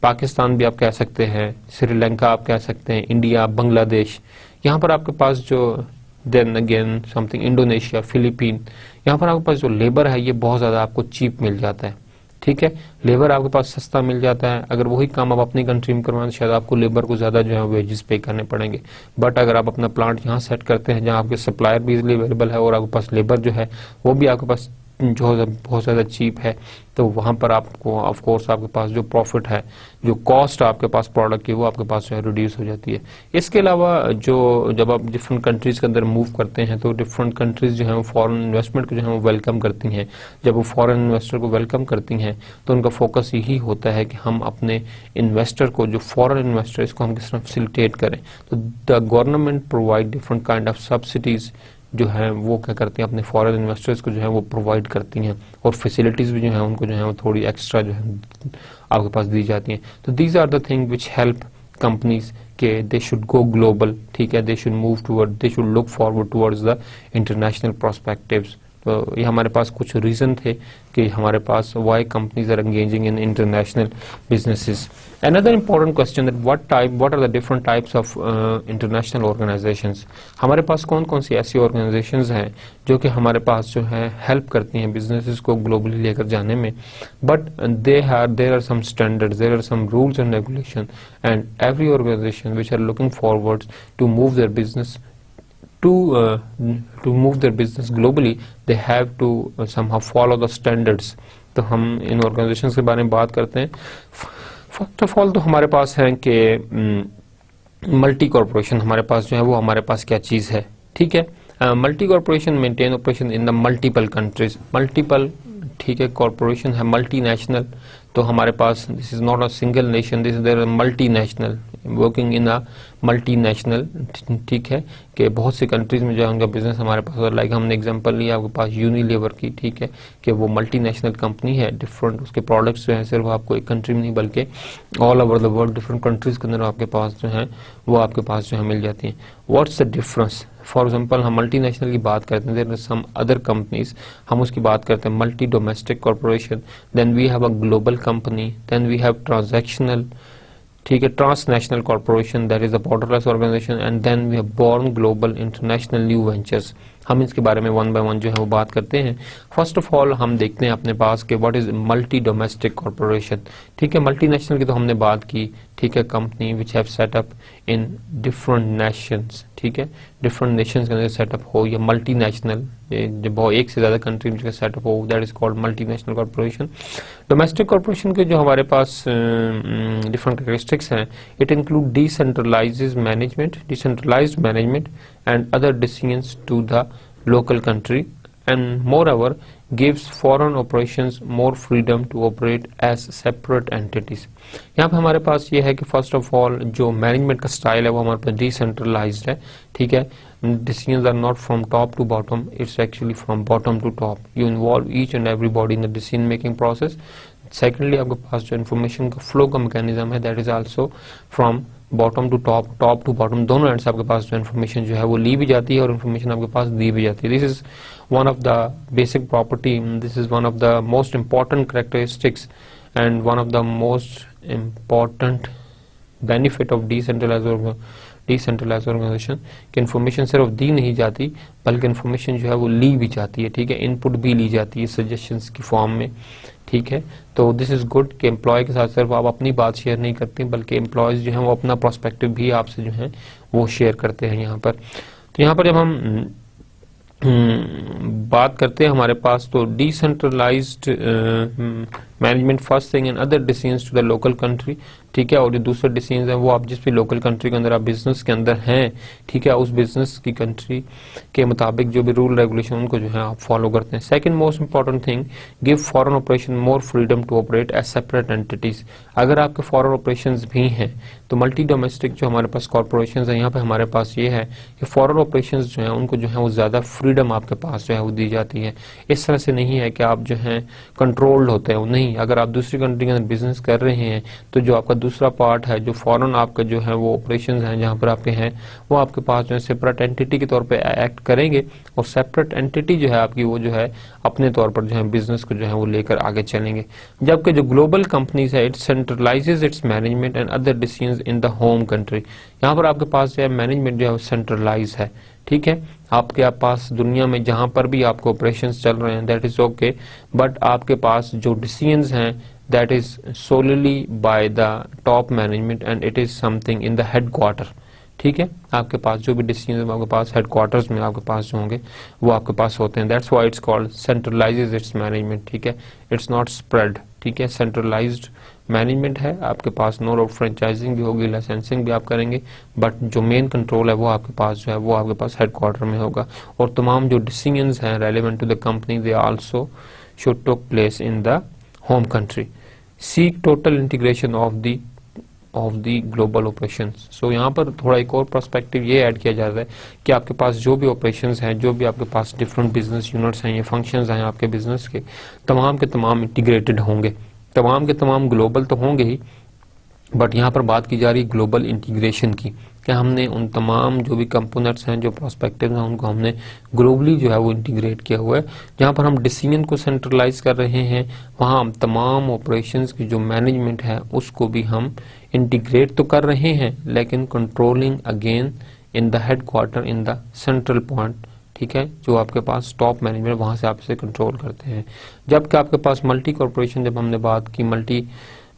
Pakistan भी आप कह सकते हैं, श्रीलंका आप कह सकते हैं, इंडिया, बांग्लादेश, यहाँ पर आपके पास जो then again something Indonesia, Philippine, यहाँ पर आपके पास जो लेबर है ये बहुत ज़्यादा आपको चीप मिल जाता है, ठीक है, लेबर आपके पास सस्ता मिल जाता है। अगर वही काम आप अपनी कंट्री में करवाएं तो शायद आपको लेबर को ज़्यादा जो है वेजेस पे करने पड़ेंगे, बट अगर आप अपना प्लांट यहाँ सेट करते हैं जहाँ आपके सप्लायर भी इजीली अवेलेबल है और आपके पास लेबर जो है वो भी आपके पास जो बहुत ज़्यादा चीप है, तो वहाँ पर आपको ऑफ कोर्स आपके पास जो प्रॉफिट है, जो कॉस्ट आपके पास प्रोडक्ट की वो आपके पास जो है रिड्यूस हो जाती है। इसके अलावा जो जब आप डिफरेंट कंट्रीज के अंदर मूव करते हैं तो डिफरेंट कंट्रीज जो है वो फॉरेन इन्वेस्टमेंट को जो है वो वेलकम करती हैं। जब वो फॉरेन इन्वेस्टर को वेलकम करती हैं तो उनका फोकस यही होता है कि हम अपने इन्वेस्टर को, जो फॉरेन इन्वेस्टर, इसको हम किस तरह फैसिलिटेट करें। तो the government provide different kind of subsidies जो है वो क्या करती हैं अपने फॉरेन इन्वेस्टर्स को जो है वो प्रोवाइड करती हैं, और फैसिलिटीज भी जो है उनको जो है वो थोड़ी एक्स्ट्रा जो है आपके पास दी जाती हैं। तो these are the thing which help companies के दे शुड गो ग्लोबल, ठीक है, they should move toward, they should look forward towards the international prospectives. तो ये हमारे पास कुछ रीजन थे कि हमारे पास why companies are engaging in international businesses. Another important question that what are the different types of international organizations? हमारे पास कौन कौन सी ऐसी organizations हैं जो कि हमारे पास जो है हेल्प करती हैं बिजनेसेस को ग्लोबली लेकर जाने में, but there are some standards, there are some rules and regulation, and every organization which are looking forward to move their business to move their business globally, they have to somehow follow the standards. तो हम इन organizations के बारे में बात करते हैं। First of all तो हमारे पास है कि मल्टी कॉर्पोरेशन हमारे पास जो है वो हमारे पास क्या चीज़ है, ठीक है। Multi corporation maintain operation in the multiple countries, multiple, ठीक है, कॉर्पोरेशन है मल्टीनेशनल, तो हमारे पास this is not a single nation, this is their multinational working in a multinational, ठीक है, कि बहुत सी कंट्रीज में जो है उनका बिजनेस हमारे पास, लाइक हमने एग्जांपल लिया आपके पास यूनिलीवर की, ठीक है, कि वो मल्टीनेशनल कंपनी है, डिफरेंट उसके प्रोडक्ट्स जो है सिर्फ आपको एक कंट्री में नहीं बल्कि all over the world different countries के अंदर आपके पास जो है वो आपके पास जो है मिल जाती हैं। What's the difference? For example हम मल्टीनेशनल की बात करते हैं, there are some other companies, हम उसकी बात करते हैं multi domestic corporation, then we have a global company, then we have transactional, ठीक है, transnational corporation, that is a borderless organization, and then we have born global international new ventures. हम इसके बारे में वन बाय वन जो है वो बात करते हैं। फर्स्ट ऑफ ऑल हम देखते हैं अपने पास के what is multi domestic corporation, ठीक है, मल्टीनेशनल की तो हमने बात की, ठीक है, company which have setup in different Nations, ठीक है, डिफरेंट नेशंस के अंदर सेटअप हो, या मल्टीनेशनल जब एक से ज्यादा कंट्री में सेटअप हो, that is called multinational corporation. Domestic corporation के जो हमारे पास डिफरेंट कैरेक्टरिस्टिक्स हैं, it include decentralized management and other decisions to the local country and moreover gives foreign operations more freedom to operate as separate entities। यहाँ पे हमारे पास ये है कि फर्स्ट ऑफ ऑल जो मैनेजमेंट का स्टाइल है वो हमारे पास डिसेंट्रलाइज्ड है, ठीक है। Decisions are not from top to bottom, it's actually from bottom to top. You involve each and everybody in the decision making process। Secondly आपके पास जो इन्फॉर्मेशन का फ्लो का मैकेनिज्म है that is also from bottom to top, top to bottom, दोनों end से आपके पास जो इन्फॉर्मेशन जो है वो ली भी जाती है और इन्फॉर्मेशन आपके पास दी भी जाती है। This is one of the basic property, this is one of the most important characteristics and one of the most important benefit of decentralized organization कि इन्फॉर्मेशन सिर्फ दी नहीं जाती बल्कि इन्फॉर्मेशन जो है वो ली भी जाती है, ठीक है, इनपुट भी ली जाती है सजेशंस की फॉर्म में, ठीक है। तो दिस इज गुड कि एम्प्लॉय के साथ सिर्फ आप अपनी बात शेयर नहीं करते बल्कि एम्प्लॉयज जो हैं वो अपना प्रोस्पेक्टिव भी आपसे जो है वो शेयर करते हैं यहाँ पर। तो यहाँ पर जब हम बात करते हैं हमारे पास तो decentralized management first thing and other decisions to the local country, ठीक है। और जो दूसरे डिसीजंस हैं वो आप जिस भी लोकल कंट्री के अंदर आप बिजनेस के अंदर हैं, ठीक है, उस बिजनेस की कंट्री के मुताबिक जो भी रूल रेगुलेशन उनको जो है आप फॉलो करते हैं। Second most important thing, give foreign operation more freedom to operate as separate entities. अगर आपके फॉरेन ऑपरेशंस भी हैं तो मल्टी डोमेस्टिक जो हमारे पास कॉर्पोरेशन है यहाँ पे हमारे पास ये है कि फॉरेन ऑपरेशंस जो है उनको जो है वो ज्यादा फ्रीडम आपके पास जो है वो दी जाती है। इस तरह से नहीं है कि आप जो है कंट्रोल्ड होते हैं, नहीं। अगर आप दूसरी कंट्री के अंदर बिजनेस कर रहे हैं तो जो आपका दूसरा पार्ट है जो फॉरेन आपका जो है वो ऑपरेशंस हैं जहां पर आपके हैं वो आपके पास जो है सेपरेट एंटिटी के तौर पे एक्ट करेंगे और सेपरेट एंटिटी जो है आपकी वो जो है अपने तौर पर जो है बिजनेस को जो है वो लेकर आगे चलेंगे। जबकि जो ग्लोबल कंपनीज है it centralises its management and other decisions in the home country. यहाँ पर आपके पास जो है मैनेजमेंट जो है वो सेंट्रलाइज है, ठीक है। आपके पास दुनिया में जहां पर भी आपके ऑपरेशंस चल रहे हैं दैट इज ओके, बट आपके पास जो डिसीजंस हैं that is solely by the top management and it is something in the headquarter, ठीक है। आपके पास जो भी डिसीजन आपके पास हेडक्वार्टर्स में आपके पास जो होंगे वो आपके पास होते हैं। That's why it's called centralises its management, ठीक है, इट्स नॉट स्प्रेड, ठीक है। सेंट्रलाइज्ड मैनेजमेंट है आपके पास, नो डाउट फ्रेंचाइजिंग भी होगी, लाइसेंसिंग भी आप करेंगे, बट जो मेन कंट्रोल है वो आपके पास जो है वो आपके पास हेडक्वार्टर में होगा और तमाम जो डिसीजंस हैं relevant to the company they also should take place in the home country. Seek total integration of the global operations। So यहाँ पर थोड़ा एक और पर्सपेक्टिव ये ऐड किया जाता है कि आपके पास जो भी ऑपरेशंस हैं, जो भी आपके पास डिफरेंट बिजनेस यूनिट्स हैं या फंक्शंस हैं आपके बिजनेस के तमाम इंटीग्रेटेड होंगे, तमाम के तमाम ग्लोबल तो होंगे ही, बट यहाँ पर बात की जा रही ग्लोबल इंटीग्रेशन की, कि हमने उन तमाम जो भी कंपोनेंट्स हैं जो प्रोस्पेक्टिव हैं उनको हमने ग्लोबली जो है वो इंटीग्रेट किया हुआ है। जहाँ पर हम डिसीजन को सेंट्रलाइज कर रहे हैं वहाँ हम तमाम ऑपरेशंस की जो मैनेजमेंट है उसको भी हम इंटीग्रेट तो कर रहे हैं लेकिन controlling again in the headquarter in the central point, ठीक है, जो आपके पास टॉप मैनेजमेंट वहाँ से आप इसे कंट्रोल करते हैं। जबकि आपके पास मल्टी कॉर्पोरेशन, जब हमने बात की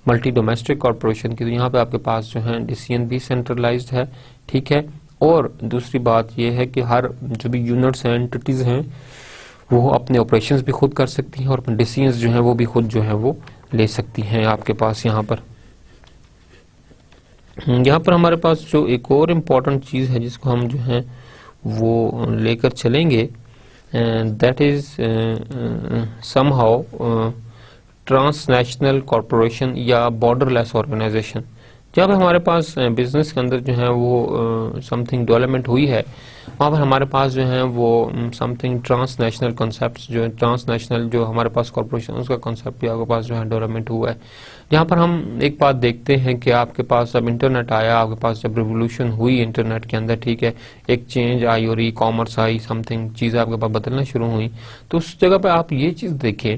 मल्टी डोमेस्टिक कॉर्पोरेशन की, तो यहाँ पे आपके पास जो है डिसीजन भी सेंट्रलाइज्ड है, ठीक है। और दूसरी बात यह है कि हर जो भी यूनिट्स हैं, एंटिटीज हैं, वो अपने ऑपरेशंस भी खुद कर सकती हैं और अपने डिसीजंस जो हैं वो भी खुद जो है वो ले सकती हैं आपके पास। यहाँ पर हमारे पास जो एक और इम्पोर्टेंट चीज है जिसको हम जो है वो लेकर चलेंगे, that is somehow transnational corporation या बॉर्डरलेस ऑर्गेनाइजेशन। जब हमारे पास बिजनेस के अंदर जो है वो समथिंग डेवलपमेंट हुई है वहाँ पर हमारे पास जो है वो समथिंग ट्रांसनेशनल कॉन्सेप्ट्स जो है, ट्रांसनेशनल जो हमारे पास कॉर्पोरेशन उसका कॉन्सेप्ट भी आपके पास जो है डेवलपमेंट हुआ है। यहाँ पर हम एक बात देखते हैं कि आपके पास जब इंटरनेट आया, आपके पास जब रिवोल्यूशन हुई इंटरनेट के अंदर, ठीक है, एक चेंज आई और ई कॉमर्स आई, समथिंग चीजें आपके पास बदलना शुरू हुई, तो उस जगह पर आप ये चीज देखें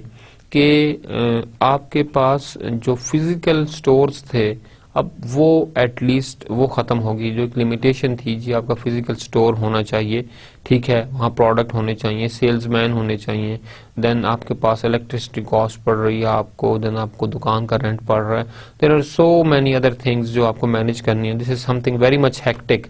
कि आपके पास जो फिजिकल स्टोर्स थे अब वो एटलीस्ट वो खत्म होगी। जो एक लिमिटेशन थी जी आपका फिजिकल स्टोर होना चाहिए, ठीक है, वहाँ प्रोडक्ट होने चाहिए, सेल्समैन होने चाहिए, देन आपके पास इलेक्ट्रिसिटी कॉस्ट पड़ रही है आपको, देन आपको दुकान का रेंट पड़ रहा है, there are so many other things जो आपको मैनेज करनी है। This is something very much hectic,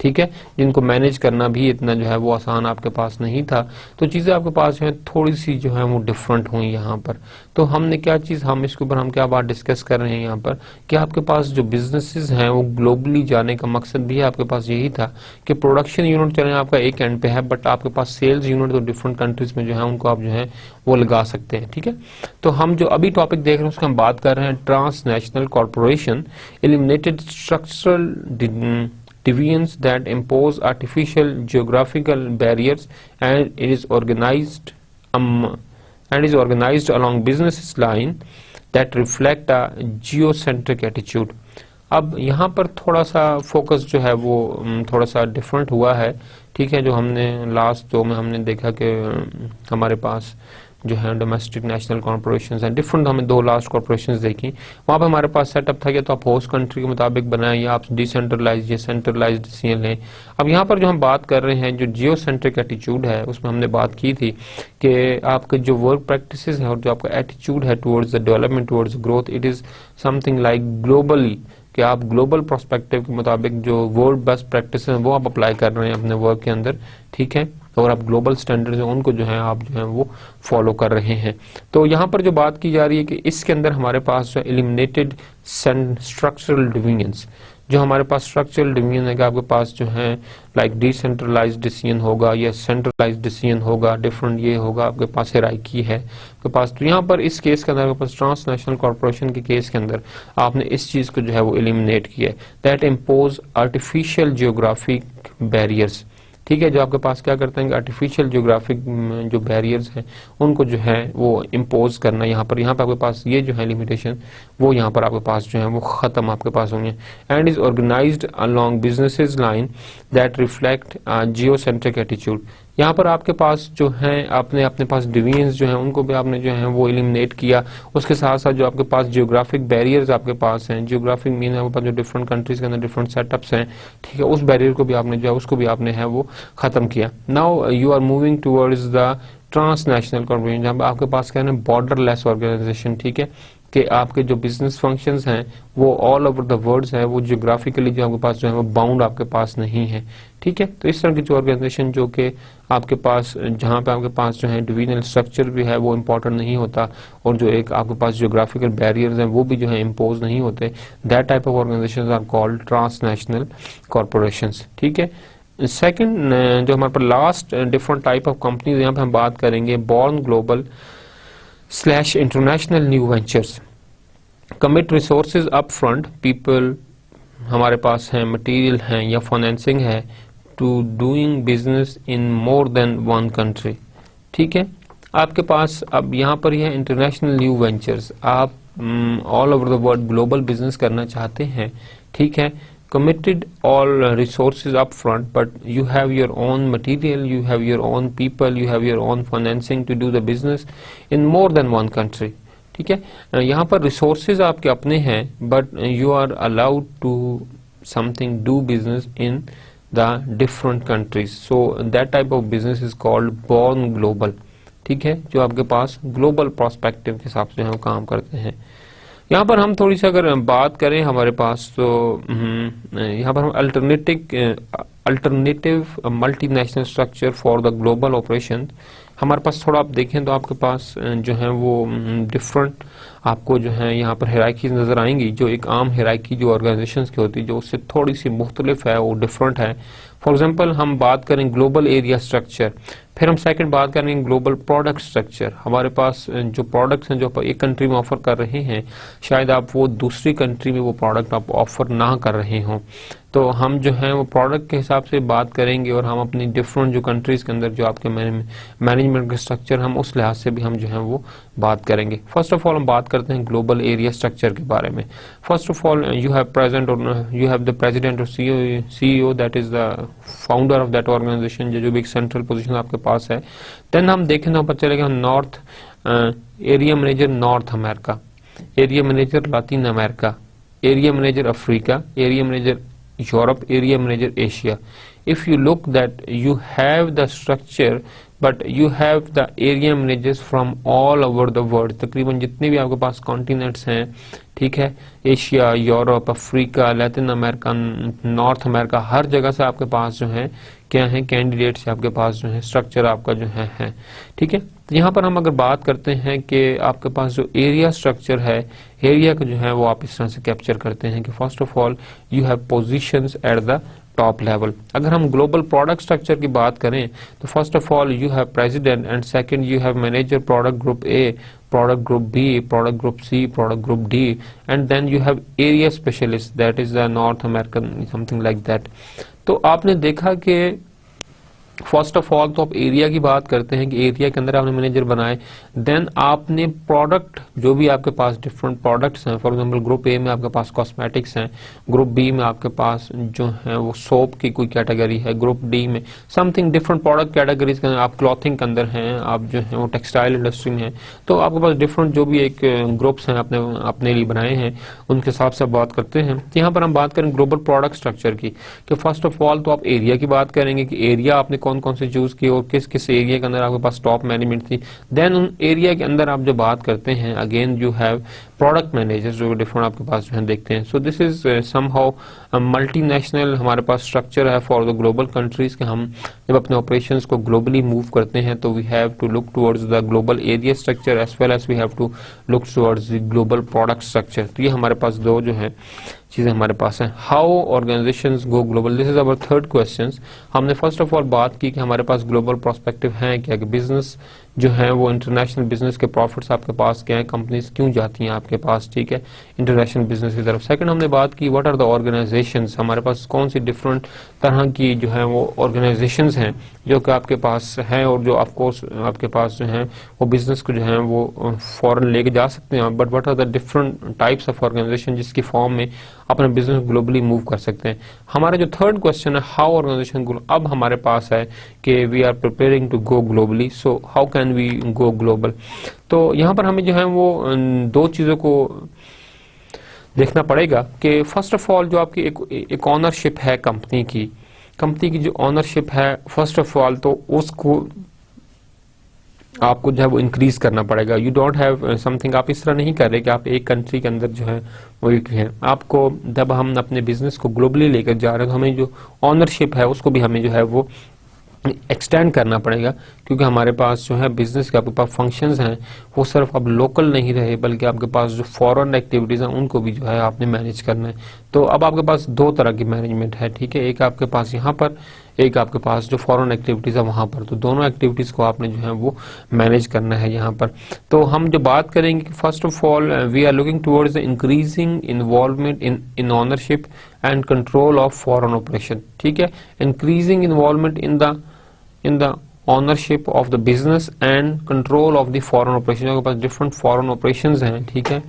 ठीक है, जिनको मैनेज करना भी इतना जो है वो आसान आपके पास नहीं था। तो चीजें आपके पास जो है थोड़ी सी जो है वो डिफरेंट हुई यहाँ पर। तो हमने क्या चीज, हम इसके ऊपर हम क्या बात डिस्कस कर रहे हैं यहाँ पर कि आपके पास जो बिजनेसेस हैं वो ग्लोबली जाने का मकसद भी आपके पास यही था कि प्रोडक्शन यूनिट चले आपका एक एंड पे है, बट आपके पास सेल्स यूनिट तो डिफरेंट कंट्रीज में जो है उनको आप जो है वो लगा सकते हैं, ठीक है। तो हम जो अभी टॉपिक देख रहे हैं उसका हम बात कर रहे हैं transnational corporation eliminated structural deviance that impose artificial geographical barriers and it is organized along business line that reflect a geocentric attitude। अब यहाँ पर थोड़ा सा फोकस जो है वो थोड़ा सा डिफरेंट हुआ है, ठीक है। जो हमने लास्ट दो में हमने देखा कि हमारे पास जो है डोमेस्टिक नेशनल कॉर्पोरेशंस हैं, डिफरेंट हमने दो लास्ट कॉर्पोरेशंस देखी, वहाँ पे हमारे पास सेटअप था कि तो आप होस्ट कंट्री के मुताबिक बनाएं या आप डिसेंट्रलाइज या सेंट्रलाइज्ड डिसीजन लें। अब यहाँ पर जो हम बात कर रहे हैं जो जियो सेंट्रिक एटीट्यूड है उसमें हमने बात की थी कि आपके जो वर्क प्रैक्टिसेस हैं और जो आपका एटीट्यूड है towards the development towards growth, it is something like globally, कि आप ग्लोबल पर्सपेक्टिव के मुताबिक जो वर्ल्ड बेस्ट प्रैक्टिस है वो आप अप्लाई कर रहे हैं अपने वर्क के अंदर, ठीक है, और आप ग्लोबल स्टैंडर्ड्स हैं उनको जो है आप जो है वो फॉलो कर रहे हैं। तो यहाँ पर जो बात की जा रही है कि इसके अंदर हमारे पास जो एलिमिनेटेड स्ट्रक्चरल डिवीजन्स, जो हमारे पास स्ट्रक्चरल डिवीजन है कि आपके पास जो है लाइक डिसेंट्रलाइज्ड डिसीजन होगा या सेंट्रलाइज्ड डिसीजन होगा, डिफरेंट ये होगा, आपके पास हिरार्की है आपके पास। तो यहाँ पर इस केस के अंदर आपके पास ट्रांसनेशनल कॉर्पोरेशन के केस के अंदर आपने इस चीज को जो है वो एलिमिनेट किया है, that impose artificial geographic barriers, ठीक है, जो आपके पास क्या करते हैं कि आर्टिफिशियल जियोग्राफिक जो बैरियर्स हैं उनको जो है वो इम्पोज करना। यहाँ पर आपके पास ये जो है लिमिटेशन वो यहाँ पर आपके पास जो है वो खत्म आपके पास होंगे। And is organized along businesses line that reflect geocentric attitude. यहाँ पर आपके पास जो है आपने अपने पास डिवीजन्स जो हैं उनको भी आपने जो है वो एलिमिनेट किया। उसके साथ साथ जो आपके पास जियोग्राफिक बैरियर्स आपके पास हैं, जियोग्राफिक मीन आपके पास जो डिफरेंट कंट्रीज के अंदर डिफरेंट सेटअप्स हैं, ठीक है, उस बैरियर को भी आपने जो है उसको भी आपने है वो खत्म किया। Now you are moving towards the transnational corporation, जहाँ आपके पास क्या है बॉर्डरलेस ऑर्गेनाइजेशन, ठीक है, कि आपके जो बिजनेस फंक्शंस हैं वो ऑल ओवर द वर्ल्ड हैं, वो जियोग्राफिकली जो आपके पास जो है वो बाउंड आपके पास नहीं है, ठीक है। तो इस तरह की जो ऑर्गेनाइजेशन जो कि आपके पास जहाँ पे आपके पास जो है डिविजनल स्ट्रक्चर भी है वो इम्पोर्टेंट नहीं होता और जो एक आपके पास जियोग्राफिकल बैरियर्स हैं वो भी जो है इम्पोज नहीं होते, that type of organisations are called transnational corporations, ठीक है। सेकंड जो हमारे पास last different type of companies यहाँ पे हम बात करेंगे, born global / international new ventures, commit resources up front, people हमारे पास हैं, मटेरियल हैं या फाइनेंसिंग है to doing business in more than one country, ठीक है। आपके पास अब यहाँ पर यह इंटरनेशनल न्यू वेंचर्स, आप all over the world global business करना चाहते हैं, ठीक है, committed all resources up front, but you have your own material, you have your own people, you have your own financing to do the business in more than one country, ठीक है। यहाँ पर resources आपके अपने हैं, but you are allowed to something do business in the different countries, so that type of business is called born global, ठीक है, जो आपके पास ग्लोबल पर्सपेक्टिव के हिसाब से हम काम करते हैं। यहाँ पर हम थोड़ी सी अगर बात करें हमारे पास तो यहाँ पर हम alternative multinational structure for the global operation, हमारे पास थोड़ा आप देखें तो आपके पास जो है वो डिफरेंट आपको जो है यहाँ पर हिरार्कीज नजर आएंगी, जो एक आम हिरार्की जो ऑर्गेनाइजेशंस की होती है जो उससे थोड़ी सी मुख्तलिफ है, वो डिफरेंट है। फॉर एग्जांपल हम बात करें ग्लोबल एरिया स्ट्रक्चर, फिर हम सेकंड बात करेंगे ग्लोबल प्रोडक्ट स्ट्रक्चर। हमारे पास जो प्रोडक्ट्स हैं जो आप एक कंट्री में ऑफर कर रहे हैं, शायद आप वो दूसरी कंट्री में वो प्रोडक्ट आप ऑफर ना कर रहे हों, तो हम जो है वो प्रोडक्ट के हिसाब से बात करेंगे और हम अपनी डिफरेंट जो कंट्रीज के अंदर जो आपके मैनेजमेंट का स्ट्रक्चर हम उस लिहाज से भी हम जो है वो बात करेंगे। फर्स्ट ऑफ ऑल हम बात करते हैं ग्लोबल एरिया स्ट्रक्चर के बारे में। First of all you have the president और CEO, that is the founder of that organisation, जो भी एक सेंट्रल पोजीशन आपके पास है। देन हम देखें तो पता चलेगा north area manager North America, area manager Latin America, area manager Africa, area manager Europe, area manager Asia. If you look that you have the structure but you have the area managers from all over the world. तकरीबन जितने भी आपके पास continents हैं, ठीक है, Asia, Europe, Africa, Latin America, North America, हर जगह से आपके पास जो है क्या है, कैंडिडेट्स आपके पास जो है, स्ट्रक्चर आपका जो है, ठीक है। तो यहाँ पर हम अगर बात करते हैं कि आपके पास जो एरिया स्ट्रक्चर है, एरिया को जो है वो आप इस तरह से कैप्चर करते हैं कि first of all you have positions at the top level. अगर हम ग्लोबल प्रोडक्ट स्ट्रक्चर की बात करें तो first of all you have president and second you have manager product group A, product group B, product group C, product group D, and then you have area specialist, that is the North American, something like that। तो आपने देखा कि first of all तो आप area की बात करते हैं कि एरिया के अंदर आपने मैनेजर बनाए, देन आपने प्रोडक्ट जो भी आपके पास डिफरेंट प्रोडक्ट्स हैं, फॉर एग्जांपल ग्रुप ए में आपके पास कॉस्मेटिक्स हैं, ग्रुप बी में आपके पास जो है वो सोप की कोई कैटेगरी है, ग्रुप डी में समथिंग डिफरेंट प्रोडक्ट कैटेगरीज के अंदर आप क्लॉथिंग के अंदर हैं, आप जो है वो टेक्सटाइल इंडस्ट्री में हैं, तो आपके पास डिफरेंट जो भी एक ग्रुप्स हैं आपने अपने लिए बनाए हैं, उनके हिसाब से बात करते हैं। तो यहाँ पर हम बात करें ग्लोबल प्रोडक्ट स्ट्रक्चर की, कि फर्स्ट ऑफ ऑल तो आप एरिया की बात करेंगे कि एरिया आपने कौन कौन से चूज किए और किस किस एरिया के अंदर आपके पास टॉप मैनेजमेंट थी। देन उन एरिया के अंदर आप जो बात करते हैं, again you have product manager जो डिफरेंट आपके पास जो है देखते हैं। So this is somehow multinational हमारे पास स्ट्रक्चर है फॉर द ग्लोबल कंट्रीज के हम जब अपने ऑपरेशंस को ग्लोबली मूव करते हैं तो we have to look towards the global area structure as well as we have to look towards the global product structure. तो ये हमारे पास दो जो है चीजें हमारे पास हैं। How organisations go global, this is our third question. हमने फर्स्ट ऑफ ऑल बात की कि हमारे पास ग्लोबल प्रोस्पेक्टिव है क्या, कि बिजनेस जो है वो इंटरनेशनल बिजनेस के प्रॉफिट्स आपके पास क्या है, कंपनीज क्यों जाती हैं आपके पास, ठीक है, इंटरनेशनल बिजनेस की तरफ। सेकंड हमने बात की व्हाट आर द ऑर्गेनाइजेशंस, हमारे पास कौन सी डिफरेंट तरह की जो है वो ऑर्गेनाइजेशंस हैं जो कि आपके पास हैं और जो ऑफकोर्स आपके पास जो है वो बिजनेस को जो है वो फॉरेन लेके जा सकते हैं, but what are the different types of organization जिसकी फॉर्म में अपना बिजनेस ग्लोबली मूव कर सकते हैं। हमारा जो थर्ड क्वेश्चन है हाउ ऑर्गेनाइजेशन, अब हमारे पास है कि we are preparing to go globally, so how can we go global. तो यहाँ पर हमें जो है वो दो चीजों को देखना पड़ेगा कि फर्स्ट ऑफ ऑल जो आपकी एक ऑनरशिप है कंपनी की जो ऑनरशिप है फर्स्ट ऑफ ऑल तो उसको आपको जो है वो इंक्रीज करना पड़ेगा। यू डोंट हैव समथिंग, आप इस तरह नहीं कर रहे कि आप एक कंट्री के अंदर जो है वो एक है। आपको जब हम अपने बिजनेस को ग्लोबली लेकर जा रहे हैं तो हमें जो ऑनरशिप है उसको भी हमें जो है वो एक्सटेंड करना पड़ेगा, क्योंकि हमारे पास जो है बिजनेस के आपके पास फंक्शंस हैं वो सिर्फ अब लोकल नहीं रहे बल्कि आपके पास जो फॉरेन एक्टिविटीज हैं उनको भी जो है आपने मैनेज करना है। तो अब आपके पास दो तरह की मैनेजमेंट है, ठीक है, एक आपके पास यहाँ पर, एक आपके पास जो फॉरेन एक्टिविटीज है वहां पर, तो दोनों एक्टिविटीज को आपने जो है वो मैनेज करना है यहाँ पर। तो हम जो बात करेंगे कि first of all we are looking towards the increasing involvement in ownership and control of foreign operation, ठीक है, increasing involvement in the ownership of the business and control of the foreign operation। आपके पास different foreign operations हैं, ठीक है,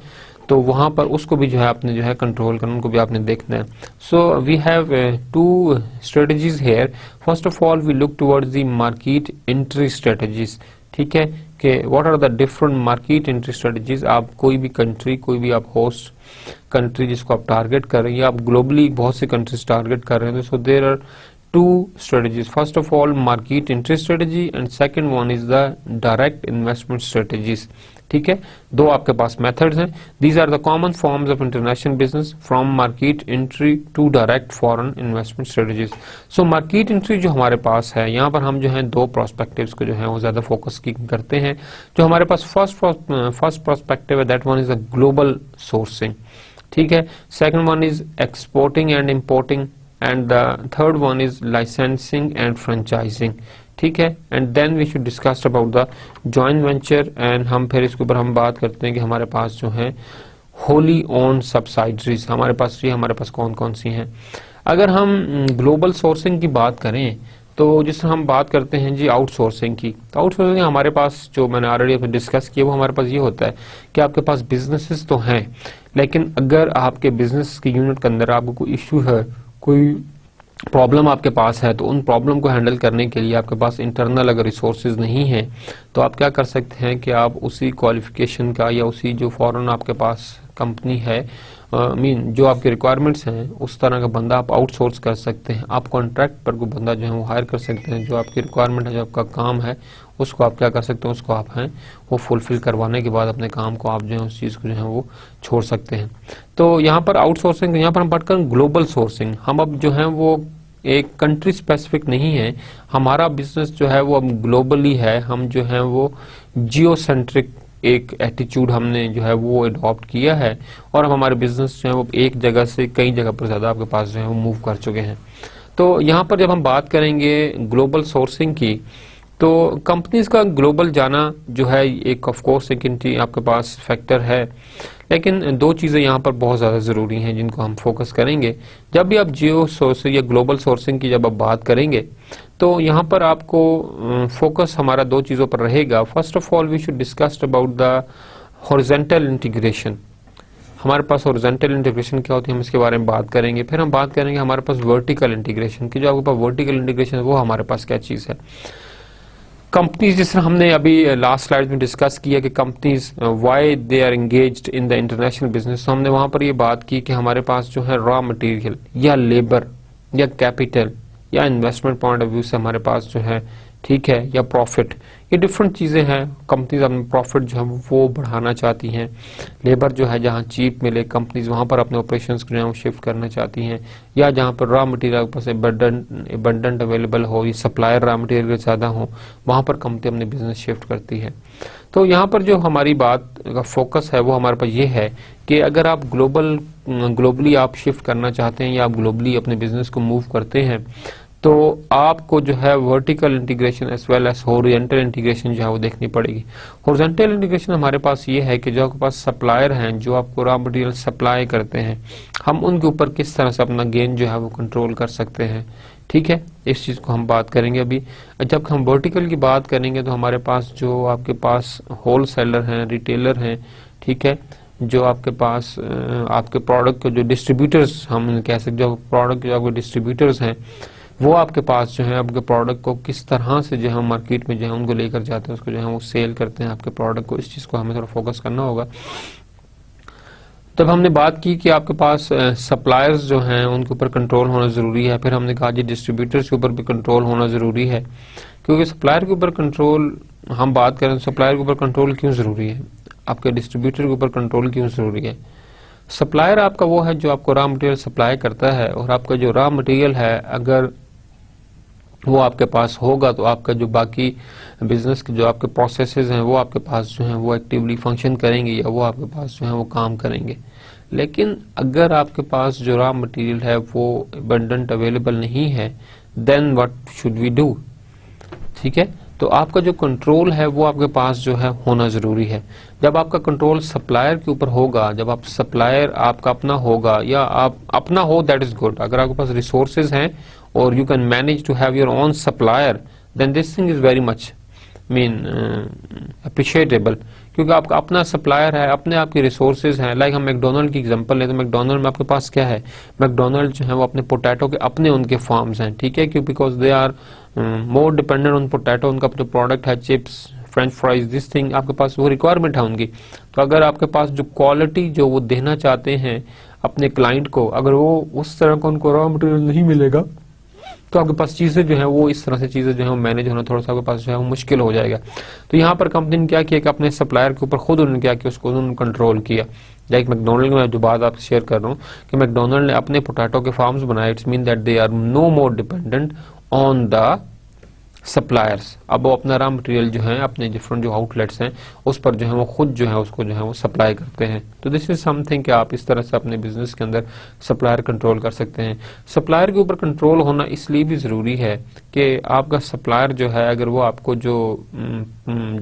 तो वहां पर उसको भी जो है आपने जो है कंट्रोल करना, उनको भी आपने देखना है। So we have two strategies here. First of all we look towards the market entry strategies, ठीक है, कि what are the different market entry strategies. आप कोई भी कंट्री, कोई भी आप होस्ट कंट्री जिसको आप टारगेट कर रहे हैं, आप ग्लोबली बहुत सी कंट्रीज टारगेट कर रहे हैं, so there are two strategies. First of all market entry strategy and second one is the direct investment strategies, ठीक है, दो आपके पास मेथड्स हैं। These are the common forms of international business from market entry to direct foreign investment strategies। So market entry जो हमारे पास है, यहाँ पर हम जो है दो प्रोस्पेक्टिव्स को जो है वो ज्यादा फोकस करते हैं। जो हमारे पास फर्स्ट प्रोस्पेक्टिव है that one is the global sourcing, ठीक है, second one is exporting and importing and the third one is licensing and franchising, ठीक है, and then we should discuss about the joint venture and हम फिर इसके ऊपर हम बात करते हैं कि हमारे पास जो है wholly owned subsidiaries हमारे पास कौन कौन सी हैं। अगर हम ग्लोबल सोर्सिंग की बात करें तो जिस हम बात करते हैं जी आउटसोर्सिंग की, तो आउटसोर्सिंग हमारे पास जो मैंने ऑलरेडी डिस्कस किया वो हमारे पास ये होता है कि आपके पास बिजनेसेस तो हैं, लेकिन अगर आपके बिजनेस की यूनिट के अंदर आपको कोई इश्यू है, कोई प्रॉब्लम आपके पास है, तो उन प्रॉब्लम को हैंडल करने के लिए आपके पास इंटरनल अगर रिसोर्सेज नहीं है तो आप क्या कर सकते हैं कि आप उसी क्वालिफिकेशन का या उसी जो फॉरेन आपके पास कंपनी है जो आपके रिक्वायरमेंट्स हैं उस तरह का बंदा आप आउटसोर्स कर सकते हैं। आप कॉन्ट्रैक्ट पर कोई बंदा जो है वो हायर कर सकते हैं, जो आपकी रिक्वायरमेंट है, जो आपका काम है उसको आप क्या कर सकते हैं, उसको आप हैं वो फुलफिल करवाने के बाद अपने काम को आप जो है उस चीज़ को जो है वो छोड़ सकते हैं। तो यहाँ पर आउटसोर्सिंग, यहाँ पर हम बात करें ग्लोबल सोर्सिंग। हम अब जो है वो एक कंट्री स्पेसिफिक नहीं है, हमारा बिजनेस जो है वो अब ग्लोबली है। हम जो है वो जियो सेंट्रिक एक एटीट्यूड हमने जो है वो अडॉप्ट किया है और अब हमारे बिजनेस जो है वो एक जगह से कई जगह पर ज़्यादा आपके पास जो है वो मूव कर चुके हैं। तो यहाँ पर जब हम बात करेंगे ग्लोबल सोर्सिंग की, तो कंपनीज का ग्लोबल जाना जो है एक ऑफ कोर्स एक आपके पास फैक्टर है, लेकिन दो चीज़ें यहाँ पर बहुत ज़्यादा ज़रूरी हैं जिनको हम फोकस करेंगे। जब भी आप जियो सोर्सिंग या ग्लोबल सोर्सिंग की जब आप बात करेंगे तो यहाँ पर आपको फोकस हमारा दो चीज़ों पर रहेगा। First of all we should discuss about the horizontal integration. हमारे पास हॉरिजॉन्टल इंटीग्रेशन क्या होती है हम इसके बारे में बात करेंगे। फिर हम बात करेंगे हमारे पास वर्टिकल इंटीग्रेशन की। जो आपके पास वर्टिकल इंटीग्रेशन है वो हमारे पास क्या चीज़ है। कंपनीज, जिस तरह हमने अभी लास्ट स्लाइड में डिस्कस किया कि companies why they are engaged in the international business, तो हमने वहां पर ये बात की कि हमारे पास जो है रॉ मटेरियल या लेबर या कैपिटल या इन्वेस्टमेंट पॉइंट ऑफ व्यू से हमारे पास जो है, ठीक है, या प्रॉफिट, ये डिफरेंट चीज़ें हैं। कंपनीज अपने प्रॉफिट जो है वो बढ़ाना चाहती हैं। लेबर जो है जहाँ चीप मिले कंपनीज वहाँ पर अपने ऑपरेशंस को जो है वो शिफ्ट करना चाहती हैं, या जहाँ पर रॉ मटेरियल के पास एबंडेंट अवेलेबल हो, या सप्लायर रॉ मटेरियल ज़्यादा हो, वहाँ पर कंपनी अपने बिजनेस शिफ्ट करती है। तो यहाँ पर जो हमारी बात का फोकस है वो हमारे पास ये है कि अगर आप ग्लोबली आप शिफ्ट करना चाहते हैं या आप ग्लोबली अपने बिजनेस को मूव करते हैं तो आपको जो है vertical integration as well as horizontal integration जो है वो देखनी पड़ेगी। हॉरिजॉन्टल इंटीग्रेशन हमारे पास ये है कि जो आपके पास सप्लायर हैं जो आपको रॉ मटेरियल सप्लाई करते हैं, हम उनके ऊपर किस तरह से अपना गेन जो है वो कंट्रोल कर सकते हैं, ठीक है, इस चीज़ को हम बात करेंगे। अभी जब हम वर्टिकल की बात करेंगे तो हमारे पास जो आपके पास होल सेलर हैं, रिटेलर हैं, ठीक है, जो आपके पास आपके प्रोडक्ट के जो डिस्ट्रीब्यूटर्स हम कह सकते, जो प्रोडक्ट जो आपके डिस्ट्रीब्यूटर्स हैं वो आपके पास जो है आपके प्रोडक्ट को किस तरह से जो है मार्केट में जो है उनको लेकर जाते हैं, उसको जो है वो सेल करते हैं आपके प्रोडक्ट को। इस चीज़ को हमें थोड़ा फोकस करना होगा। तब हमने बात की कि आपके पास सप्लायर्स जो हैं उनके ऊपर कंट्रोल होना ज़रूरी है। फिर हमने कहा जी डिस्ट्रीब्यूटर्स के ऊपर भी कंट्रोल होना ज़रूरी है, क्योंकि सप्लायर के ऊपर कंट्रोल हम बात करें, सप्लायर के ऊपर कंट्रोल क्यों ज़रूरी है, आपके डिस्ट्रीब्यूटर के ऊपर कंट्रोल क्यों ज़रूरी है। सप्लायर आपका वो है जो आपको रॉ मटेरियल सप्लाई करता है, और आपका जो रॉ मटेरियल है अगर वो आपके पास होगा तो आपका जो बाकी बिजनेस के जो आपके प्रोसेसेस हैं वो आपके पास जो हैं वो एक्टिवली फंक्शन करेंगे या वो आपके पास जो है वो काम करेंगे। लेकिन अगर आपके पास जो रॉ मटेरियल है वो अबंडेंट अवेलेबल नहीं है, then what should we do, ठीक है। तो आपका जो कंट्रोल है वो आपके पास जो है होना जरूरी है। जब आपका कंट्रोल सप्लायर के ऊपर होगा, जब आप सप्लायर आपका अपना होगा या आप अपना हो, दैट इज गुड। अगर आपके पास रिसोर्सेज हैं और you can manage to have your own supplier, then this thing is very much appreciatable, क्योंकि आपका अपना सप्लायर है, अपने आपके रिसोर्सेज हैं। लाइक हम मैकडोनल्ड की एग्जांपल लें तो मैकडोनल्ड में आपके पास क्या है, मैकडोनल्ड जो है वो अपने पोटैटो के अपने उनके फार्म्स हैं, ठीक है, क्यों, because they are more dependent on potato. उनका जो प्रोडक्ट है chips, french fries, this thing आपके पास वो रिक्वायरमेंट है उनकी। तो अगर आपके पास जो क्वालिटी जो वो देना चाहते हैं अपने क्लाइंट को, अगर वो उस तरह का उनको रॉ मटेरियल नहीं मिलेगा तो आपके पास चीजें जो है वो इस तरह से चीजें जो है वो मैनेज होना थोड़ा सा आपके पास जो है वो मुश्किल हो जाएगा। तो यहाँ पर कंपनी ने क्या किया कि अपने सप्लायर के ऊपर खुद उन्होंने क्या किया, उसको उन्होंने कंट्रोल किया। लाइक मैकडोनल्ड में जो बात आपसे शेयर कर रहा हूँ कि मैकडोनल्ड ने अपने पोटैटो के फार्म्स बनाए, it's mean that they are no more dependent on the suppliers. अब वो अपना रॉ मटेरियल जो है अपने डिफरेंट जो आउटलेट्स हैं उस पर जो है वो खुद जो है उसको जो है वो सप्लाई करते हैं। तो दिस इज समथिंग कि आप इस तरह से अपने बिजनेस के अंदर सप्लायर कंट्रोल कर सकते हैं। सप्लायर के ऊपर कंट्रोल होना इसलिए भी जरूरी है कि आपका सप्लायर जो है अगर वो आपको जो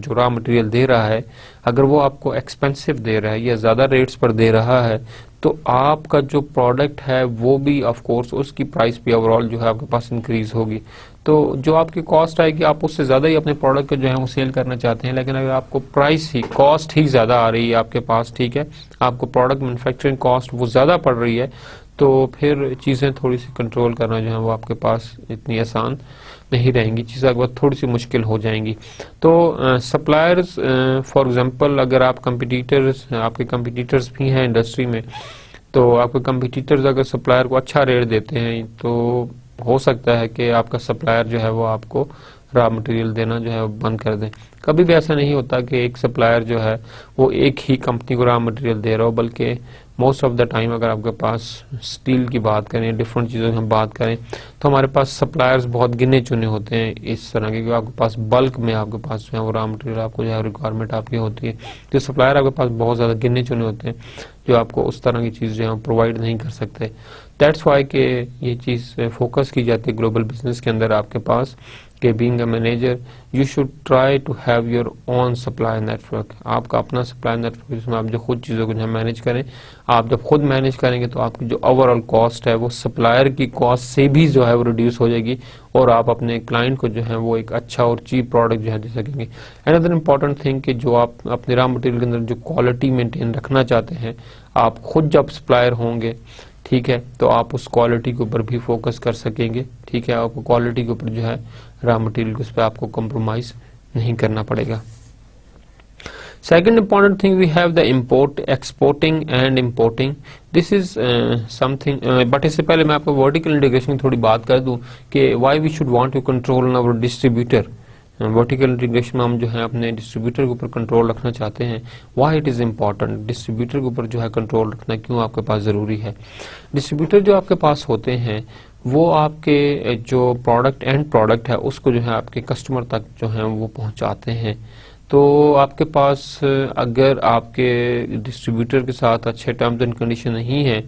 रॉ मटेरियल दे रहा है, अगर वो आपको एक्सपेंसिव दे रहा है या ज्यादा रेट्स पर दे रहा है, तो आपका जो प्रोडक्ट है वो भी ऑफ कोर्स उसकी प्राइस भी ओवरऑल जो है आपके पास इंक्रीज होगी। तो जो आपकी कॉस्ट आएगी आप उससे ज्यादा ही अपने प्रोडक्ट को जो है वो सेल करना चाहते हैं, लेकिन अगर आपको प्राइस ही कॉस्ट ही ज्यादा आ रही है आपके पास, ठीक है, आपको प्रोडक्ट मैन्युफैक्चरिंग कॉस्ट वो ज्यादा पड़ रही है, तो फिर चीज़ें थोड़ी सी कंट्रोल करना जो है वो आपके पास इतनी आसान नहीं रहेंगी, चीज़ें आपके पास थोड़ी सी मुश्किल हो जाएंगी। तो सप्लायर्स फॉर एग्जांपल अगर आप आपके कंपटीटर्स भी हैं इंडस्ट्री में, तो आपके कंपटीटर्स अगर सप्लायर को अच्छा रेट देते हैं तो हो सकता है कि आपका सप्लायर जो है वो आपको रॉ मटेरियल देना जो है वो बंद कर दें। कभी भी ऐसा नहीं होता कि एक सप्लायर जो है वो एक ही कंपनी को रॉ मटेरियल दे रहा हो, बल्कि मोस्ट ऑफ द टाइम अगर आपके पास स्टील की बात करें, डिफरेंट चीज़ों की हम बात करें, तो हमारे पास सप्लायर्स बहुत गिने चुने होते हैं इस तरह के, क्योंकि आपके पास बल्क में आपके पास जो है वो रॉ मटेरियल आपको जो है रिक्वायरमेंट आपकी होती है। जो सप्लायर आपके पास बहुत ज़्यादा गिने चुने होते हैं जो आपको उस तरह की चीज़ जो है प्रोवाइड नहीं कर सकते। दैट्स वाई कि ये चीज़ फोकस की जाती है ग्लोबल बिजनेस के अंदर आपके पास कि being a manager you should try to have your own supply network. आपका अपना सप्लाई नेटवर्क जिसमें आप जो खुद चीज़ों को जो है मैनेज करें। आप जब खुद मैनेज करेंगे तो आपकी जो ओवरऑल कॉस्ट है वो सप्लायर की कॉस्ट से भी जो है वो रिड्यूस हो जाएगी और आप अपने क्लाइंट को जो है वो एक अच्छा और चीप प्रोडक्ट जो है दे सकेंगे। अनदर इम्पॉर्टेंट थिंग कि जो आप अपने रॉ मटेरियल के अंदर जो क्वालिटी मेंटेन रखना चाहते हैं, आप खुद जब सप्लायर होंगे, ठीक है, तो आप उस क्वालिटी के ऊपर भी फोकस कर सकेंगे। ठीक है, आपको क्वालिटी के ऊपर जो है रॉ मटेरियल उस पर आपको कॉम्प्रोमाइज नहीं करना पड़ेगा। Second important thing we have the exporting and importing. This is something but इससे पहले मैं आपको वर्टिकल इंटीग्रेशन की थोड़ी बात कर दूं कि why we should want to control our distributor. Vertical integration में हम जो है अपने डिस्ट्रीब्यूटर के ऊपर कंट्रोल रखना चाहते हैं। Why it is important, distributor के ऊपर जो है कंट्रोल रखना क्यों आपके पास ज़रूरी है। डिस्ट्रीब्यूटर जो आपके पास होते हैं वो आपके जो एंड प्रोडक्ट है उसको जो है आपके कस्टमर तक जो है वो पहुंचाते हैं। तो आपके पास अगर आपके डिस्ट्रीब्यूटर के साथ अच्छे टर्म्स एंड कंडीशन नहीं है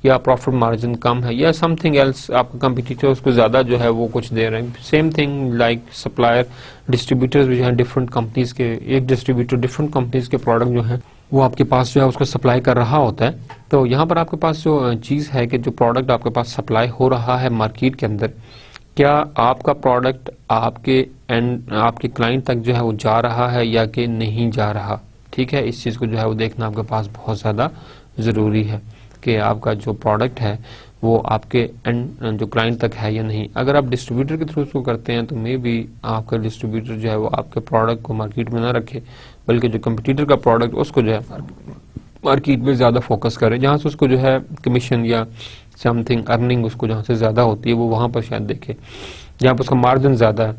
या प्रॉफिट मार्जिन कम है या समथिंग एल्स, आपका कंपटीटर उसको ज़्यादा जो है वो कुछ दे रहे हैं, same thing like supplier, distributors भी जो है डिफरेंट कंपनीज के, एक डिस्ट्रीब्यूटर डिफरेंट कंपनीज के प्रोडक्ट जो है वो आपके पास जो है उसको सप्लाई कर रहा होता है। तो यहाँ पर आपके पास जो चीज़ है कि जो प्रोडक्ट आपके पास सप्लाई हो रहा है मार्केट के अंदर, क्या आपका प्रोडक्ट आपके क्लाइंट तक जो है वो जा रहा है या कि नहीं जा रहा। ठीक है, इस चीज़ को जो है वो देखना आपके पास बहुत ज़्यादा ज़रूरी है कि आपका जो प्रोडक्ट है वो आपके जो क्लाइंट तक है या नहीं। अगर आप डिस्ट्रीब्यूटर के थ्रू उसको करते हैं तो मे बी आपका डिस्ट्रीब्यूटर जो है वो आपके प्रोडक्ट को मार्केट में ना रखे, बल्कि जो कंपटीटर का प्रोडक्ट उसको जो है मार्केट में ज़्यादा फोकस करे, जहाँ से उसको जो है कमीशन या समथिंग अर्निंग उसको जहाँ से ज़्यादा होती है वो वहाँ पर शायद देखे, जहाँ पर उसका मार्जिन ज़्यादा है,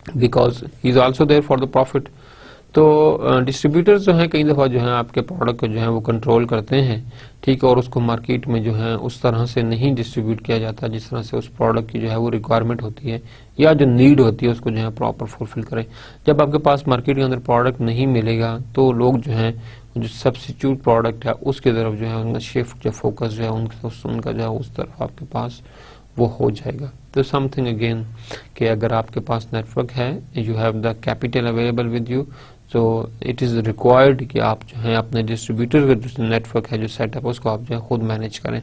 because he is also there for the profit. तो डिस्ट्रीब्यूटर्स जो हैं कई दफ़ा जो है आपके प्रोडक्ट को जो है वो कंट्रोल करते हैं, ठीक है, और उसको मार्केट में जो है उस तरह से नहीं डिस्ट्रीब्यूट किया जाता जिस तरह से उस प्रोडक्ट की जो है वो रिक्वायरमेंट होती है या जो नीड होती है उसको जो है प्रॉपर फुलफिल करें। जब आपके पास मार्केट के अंदर प्रोडक्ट नहीं मिलेगा तो लोग जो है जो सब्स्टिट्यूट प्रोडक्ट है उसकी तरफ जो है उनका शिफ्ट जो फोकस जो है उनका जो है उस तरफ आपके पास वो हो जाएगा। तो समथिंग अगेन कि अगर आपके पास नेटवर्क है, you have the capital available with you, तो इट इज़ रिक्वायर्ड कि आप जो है अपने डिस्ट्रीब्यूटर का जो नेटवर्क है, जो सेटअप, उसको आप जो है खुद मैनेज करें।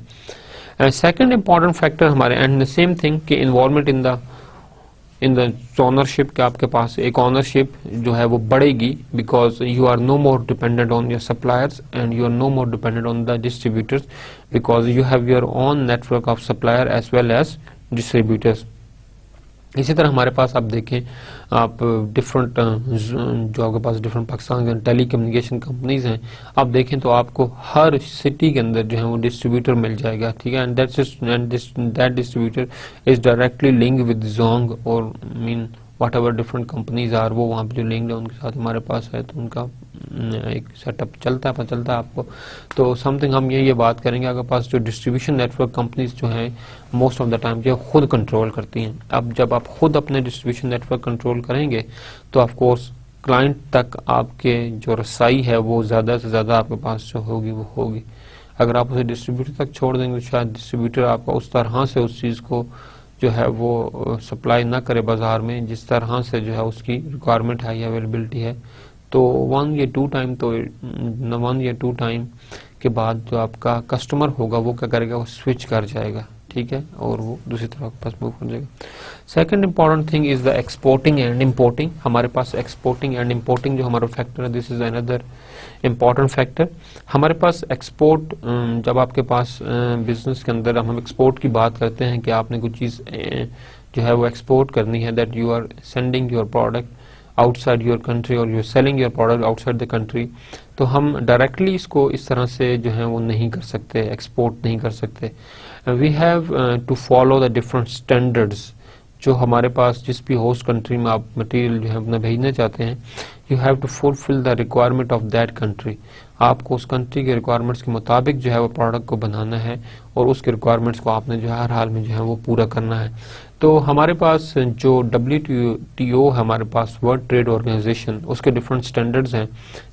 सेकंड इंपॉर्टेंट फैक्टर हमारे एंड द सेम थिंग कि इन्वॉल्वमेंट इन द ओनरशिप, के आपके पास एक ओनरशिप जो है वो बढ़ेगी, because you are no more dependent on your suppliers and you are no more dependent on the distributors, because you have your own network of supplier as well as distributors. इसी तरह हमारे पास आप देखें, आप डिफरेंट जो आपके पास different Pakistan के tele communication companies हैं, आप देखें तो आपको हर सिटी के अंदर जो है वो डिस्ट्रीब्यूटर मिल जाएगा। ठीक है, and that distributor is directly link with जोंग और mean whatever different companies are, वो वहाँ पे जो लिंक है उनके साथ हमारे पास है, तो उनका एक सेटअप चलता है, पता चलता है आपको। तो समथिंग हम ये बात करेंगे, आपके पास जो डिस्ट्रीब्यूशन नेटवर्क कंपनीज जो हैं मोस्ट ऑफ द टाइम जो खुद कंट्रोल करती हैं। अब जब आप खुद अपने डिस्ट्रीब्यूशन नेटवर्क कंट्रोल करेंगे तो ऑफ कोर्स क्लाइंट तक आपके जो रसाई है वो ज़्यादा से ज़्यादा आपके पास जो होगी वो होगी। अगर आप उसे डिस्ट्रीब्यूटर तक छोड़ देंगे तो शायद डिस्ट्रीब्यूटर आपका उस तरह से उस चीज़ को जो है वो सप्लाई ना करे बाजार में जिस तरह से जो है उसकी रिक्वायरमेंट है या अवेलेबिलिटी है। तो 1 या 2 टाइम के बाद जो आपका कस्टमर होगा वो क्या करेगा, वो स्विच कर जाएगा। ठीक है, और वो दूसरी तरफ आपके पास मूव कर जाएगा। Second important thing is the exporting and importing. हमारे पास एक्सपोर्टिंग एंड इंपोर्टिंग जो हमारा फैक्टर है, this is another important factor. हमारे पास एक्सपोर्ट, जब आपके पास बिजनेस के अंदर हम एक्सपोर्ट की बात करते हैं कि आपने कुछ चीज़ जो है वो एक्सपोर्ट करनी है, that you are sending your product outside your country और you are selling your product outside the country, तो हम डायरेक्टली इसको इस तरह से जो है वो नहीं कर सकते, एक्सपोर्ट नहीं कर सकते। We have to follow the different standards. जो हमारे पास जिस भी होस्ट कंट्री में आप मटेरियल जो है अपना भेजना चाहते हैं, you have to fulfil the requirement of that country. आपको उस कंट्री के रिक्वायरमेंट्स के मुताबिक जो है वो प्रोडक्ट को बनाना है और उसके रिक्वायरमेंट्स को आपने जो है हर हाल में जो है वो पूरा करना है। तो हमारे पास जो WTO हमारे पास वर्ल्ड ट्रेड ऑर्गेनाइजेशन, उसके डिफरेंट स्टैंडर्ड्स हैं,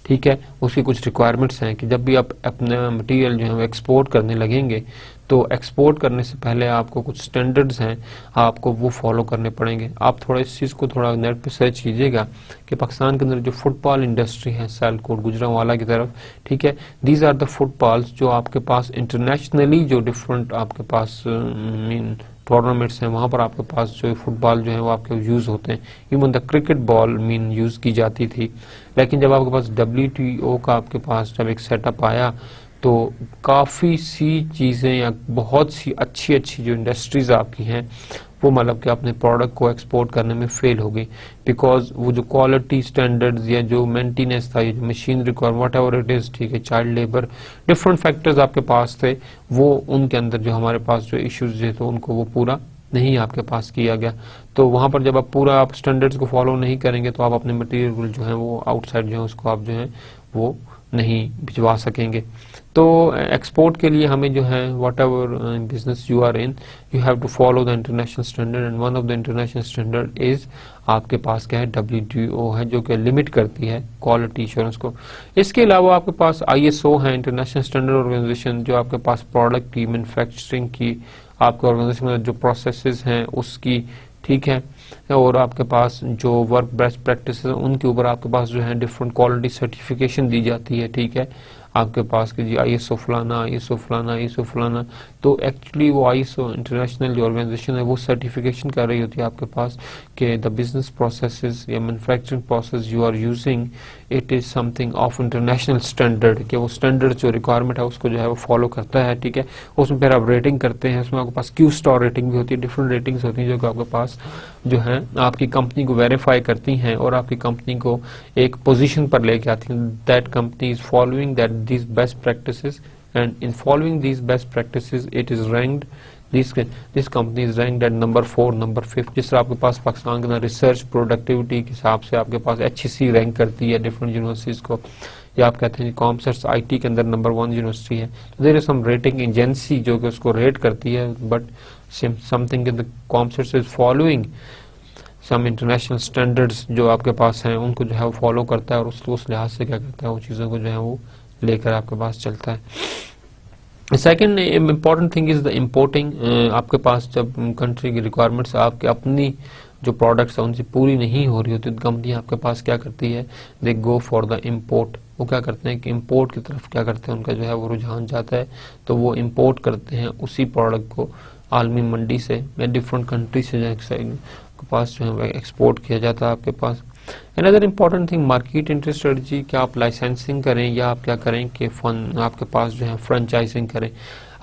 ठीक है, उसकी कुछ रिक्वायरमेंट्स हैं कि जब भी आप अपना मटेरियल जो है वो एक्सपोर्ट करने लगेंगे तो एक्सपोर्ट करने से पहले आपको कुछ स्टैंडर्ड्स हैं, आपको वो फॉलो करने पड़ेंगे। आप थोड़ा इस चीज़ को थोड़ा नेट पे सर्च कीजिएगा कि पाकिस्तान के अंदर जो फुटबॉल इंडस्ट्री है सियालकोट गुजरांवाला की तरफ, ठीक है, दीज आर द फुटबॉल्स जो आपके पास इंटरनेशनली जो डिफरेंट आपके पास मीन टूर्नामेंट्स हैं, वहाँ पर आपके पास जो फुटबॉल जो है वो आपके यूज़ होते हैं। Even the cricket ball mean use की जाती थी, लेकिन जब आपके पास WTO का आपके पास जब एक सेटअप आया तो काफ़ी सी चीज़ें या बहुत सी अच्छी अच्छी जो इंडस्ट्रीज़ आपकी हैं वो मतलब कि अपने प्रोडक्ट को एक्सपोर्ट करने में फेल हो गई, बिकॉज वो जो क्वालिटी स्टैंडर्ड्स या जो मेंटेनेंस था, जो machine require what ever it is, ठीक है, चाइल्ड लेबर, डिफरेंट फैक्टर्स आपके पास थे, वो उनके अंदर जो हमारे पास जो इश्यूज थे तो उनको वो पूरा नहीं आपके पास किया गया। तो वहाँ पर जब आप पूरा आप स्टैंडर्ड्स को फॉलो नहीं करेंगे तो आप अपने मटेरियल जो है वो आउटसाइड जो है उसको आप जो है वो नहीं भिजवा सकेंगे। तो एक्सपोर्ट के लिए हमें जो है whatever business you are in, you have to follow the international standard and one of the international standard is आपके पास क्या है, WTO है, जो कि लिमिट करती है क्वालिटी इंश्योरेंस को। इसके अलावा आपके पास ISO है, इंटरनेशनल स्टैंडर्ड ऑर्गेनाइजेशन, जो आपके पास प्रोडक्ट की मैन्युफैक्चरिंग की आपके ऑर्गेनाइजेशन में जो प्रोसेसेस हैं उसकी, ठीक है, और आपके पास जो वर्क बेस्ट प्रैक्टिस उनके ऊपर आपके पास जो है डिफरेंट क्वालिटी सर्टिफिकेशन दी जाती है, ठीक है, आपके पास कि जी ISO फलाना, ISO फलाना, ISO फलाना। तो एक्चुअली वो ISO इंटरनेशनल जो ऑर्गेनाइजेशन है वो सर्टिफिकेशन कर रही होती है आपके पास कि द बिजनेस प्रोसेसेस या manufacturing process you are using it is something of international standard, कि वो स्टैंडर्ड जो रिक्वायरमेंट है उसको जो है वो फॉलो करता है, ठीक है। उसमें फिर आप रेटिंग करते हैं, उसमें आपके पास Q स्टार रेटिंग भी होती है, डिफरेंट रेटिंग्स होती हैं जो कि आपके पास जो है आपकी कंपनी को वेरीफाई करती हैं और आपकी कंपनी को एक पोजीशन पर लेके आती हैं, that company is following that these best practices, and in following these best practices it is ranked, this company is ranked at number 4, number 5। जिस तरह आपके पास पाकिस्तान के अंदर रिसर्च प्रोडक्टिविटी के हिसाब से आपके पास HEC रैंक करती है डिफरेंट यूनिवर्सिटीज को, या आप कहते हैं कॉमसर्स IT के अंदर नंबर 1 यूनिवर्सिटी है, there is some rating agency जो कि उसको रेट करती है, but something in the COMSATS is following some international standards जो आपके पास हैं उनको जो है वो फॉलो करता है और उस लिहाज से क्या करता है वो चीज़ों को जो है वो लेकर आपके पास चलता है। Second important thing is the importing. आपके पास जब कंट्री की रिक्वायरमेंट्स आपके अपनी जो प्रोडक्ट्स हैं उनसे पूरी नहीं हो रही होती तो कंपनी आपके पास क्या करती है, दे गो फॉर द इम्पोर्ट। वो क्या करते हैं कि इम्पोर्ट की तरफ क्या करते हैं, उनका जो है वो रुझान जाता है, तो वो इम्पोर्ट करते हैं उसी प्रोडक्ट को आलमी मंडी से या डिफरेंट कंट्री से आपके पास जो है एक्सपोर्ट किया जाता है आपके पास। Another important thing market entry strategy, क्या आप लाइसेंसिंग करें या आप क्या करें कि फन आपके पास जो है फ्रेंचाइजिंग करें।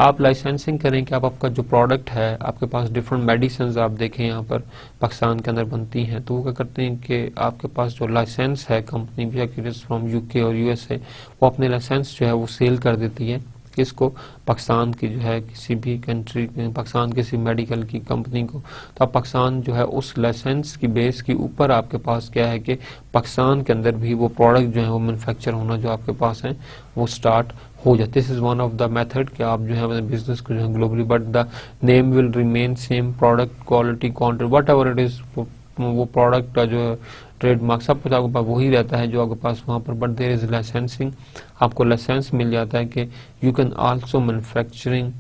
आप लाइसेंसिंग करें कि आप आपका जो प्रोडक्ट है आपके पास डिफरेंट मेडिसिन आप देखें यहाँ पर पाकिस्तान के अंदर बनती हैं, तो वो क्या करते हैं कि आपके पास जो लाइसेंस है कंपनी फ्रॉम UK और USA, वो अपने लाइसेंस जो है वो सेल कर देती है किसको, पाकिस्तान की जो है किसी भी कंट्री, पाकिस्तान किसी मेडिकल की कंपनी को। तो अब पाकिस्तान जो है उस लाइसेंस की बेस के ऊपर आपके पास क्या है कि पाकिस्तान के अंदर भी वो प्रोडक्ट जो है वो मैन्युफैक्चर होना जो आपके पास है वो स्टार्ट हो जाए। This is one of the method कि आप जो है अपने बिजनेस को जो है globally, but the name will remain same, product quality quantity what ever it is, वो प्रोडक्ट का जो ट्रेडमार्क सब कुछ आपके पास वही रहता है जो आपके पास वहाँ पर, बट देयर इज लाइसेंसिंग, आपको लाइसेंस मिल जाता है कि you can also manufacturing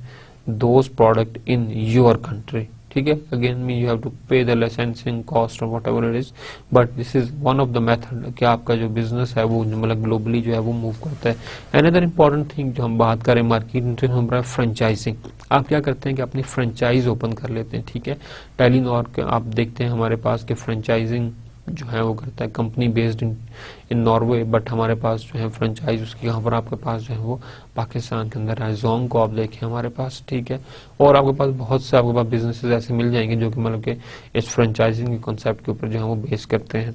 those product in your country, ठीक है। Again me you have to pay the licensing cost और whatever it is, but this is one of the method कि आपका जो बिजनेस है वो मतलब ग्लोबली जो है वो मूव करता है। अनदर इंपॉर्टेंट थिंग जो हम बात करें मार्केट एंट्री में, फ्रेंचाइजिंग। आप क्या करते हैं कि अपनी फ्रेंचाइज ओपन कर लेते हैं, ठीक है। टेलीनॉर के आप देखते हैं हमारे पास के फ्रेंचाइजिंग जो है वो करता है, company based in Norway, but हमारे पास जो है फ्रेंचाइज उसकी यहाँ पर आपके पास जो है वो पाकिस्तान के अंदर है। जोंग को आप देखें हमारे पास, ठीक है। और आपके पास बहुत से आपके पास बिजनेसेस ऐसे मिल जाएंगे जो कि मतलब कि इस फ्रेंचाइजिंग के कॉन्सेप्ट के ऊपर जो है वो बेस करते हैं।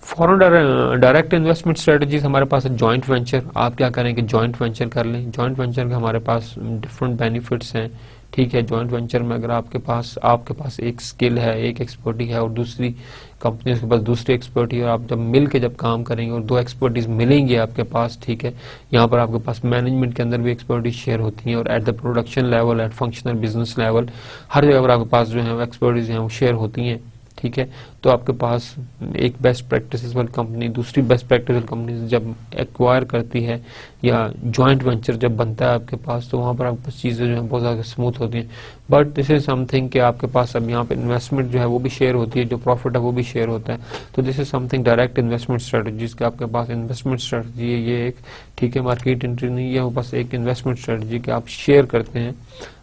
फॉरेन डायरेक्ट इन्वेस्टमेंट स्ट्रेटजीज हमारे पास है। जॉइंट वेंचर, आप क्या करें कि जॉइंट वेंचर कर लें। जॉइंट वेंचर के हमारे पास डिफरेंट बेनिफिट्स हैं, ठीक है। जॉइंट वेंचर में अगर आपके पास एक स्किल है, एक एक्सपर्टी है और दूसरी कंपनी के पास दूसरी एक्सपर्टी है, और आप जब मिल के जब काम करेंगे और दो एक्सपर्टीज मिलेंगी आपके पास, ठीक है। यहाँ पर आपके पास मैनेजमेंट के अंदर भी एक्सपर्टीज शेयर होती हैं और at the production level, at functional business level, हर जगह पर आपके पास जो है एक्सपर्टीज हैं वो शेयर होती हैं, ठीक है। तो आपके पास एक बेस्ट प्रैक्टिसेस वाली कंपनी दूसरी बेस्ट प्रैक्टिस वाली कंपनी जब एक्वायर करती है या जॉइंट वेंचर जब बनता है आपके पास, तो वहाँ पर आपके पास चीज़ें जो है बहुत ज़्यादा स्मूथ होती हैं। बट दिस इज समथिंग कि आपके पास अब यहाँ पे इन्वेस्टमेंट जो है वो भी शेयर होती है, जो प्रॉफिट है वो भी शेयर होता है। तो this is something direct investment strategies के आपके पास इन्वेस्टमेंट स्ट्रेटजी है ये एक, ठीक है। मार्केट एंट्री नहीं है, वो बस एक इन्वेस्टमेंट स्ट्रेटजी कि आप शेयर करते हैं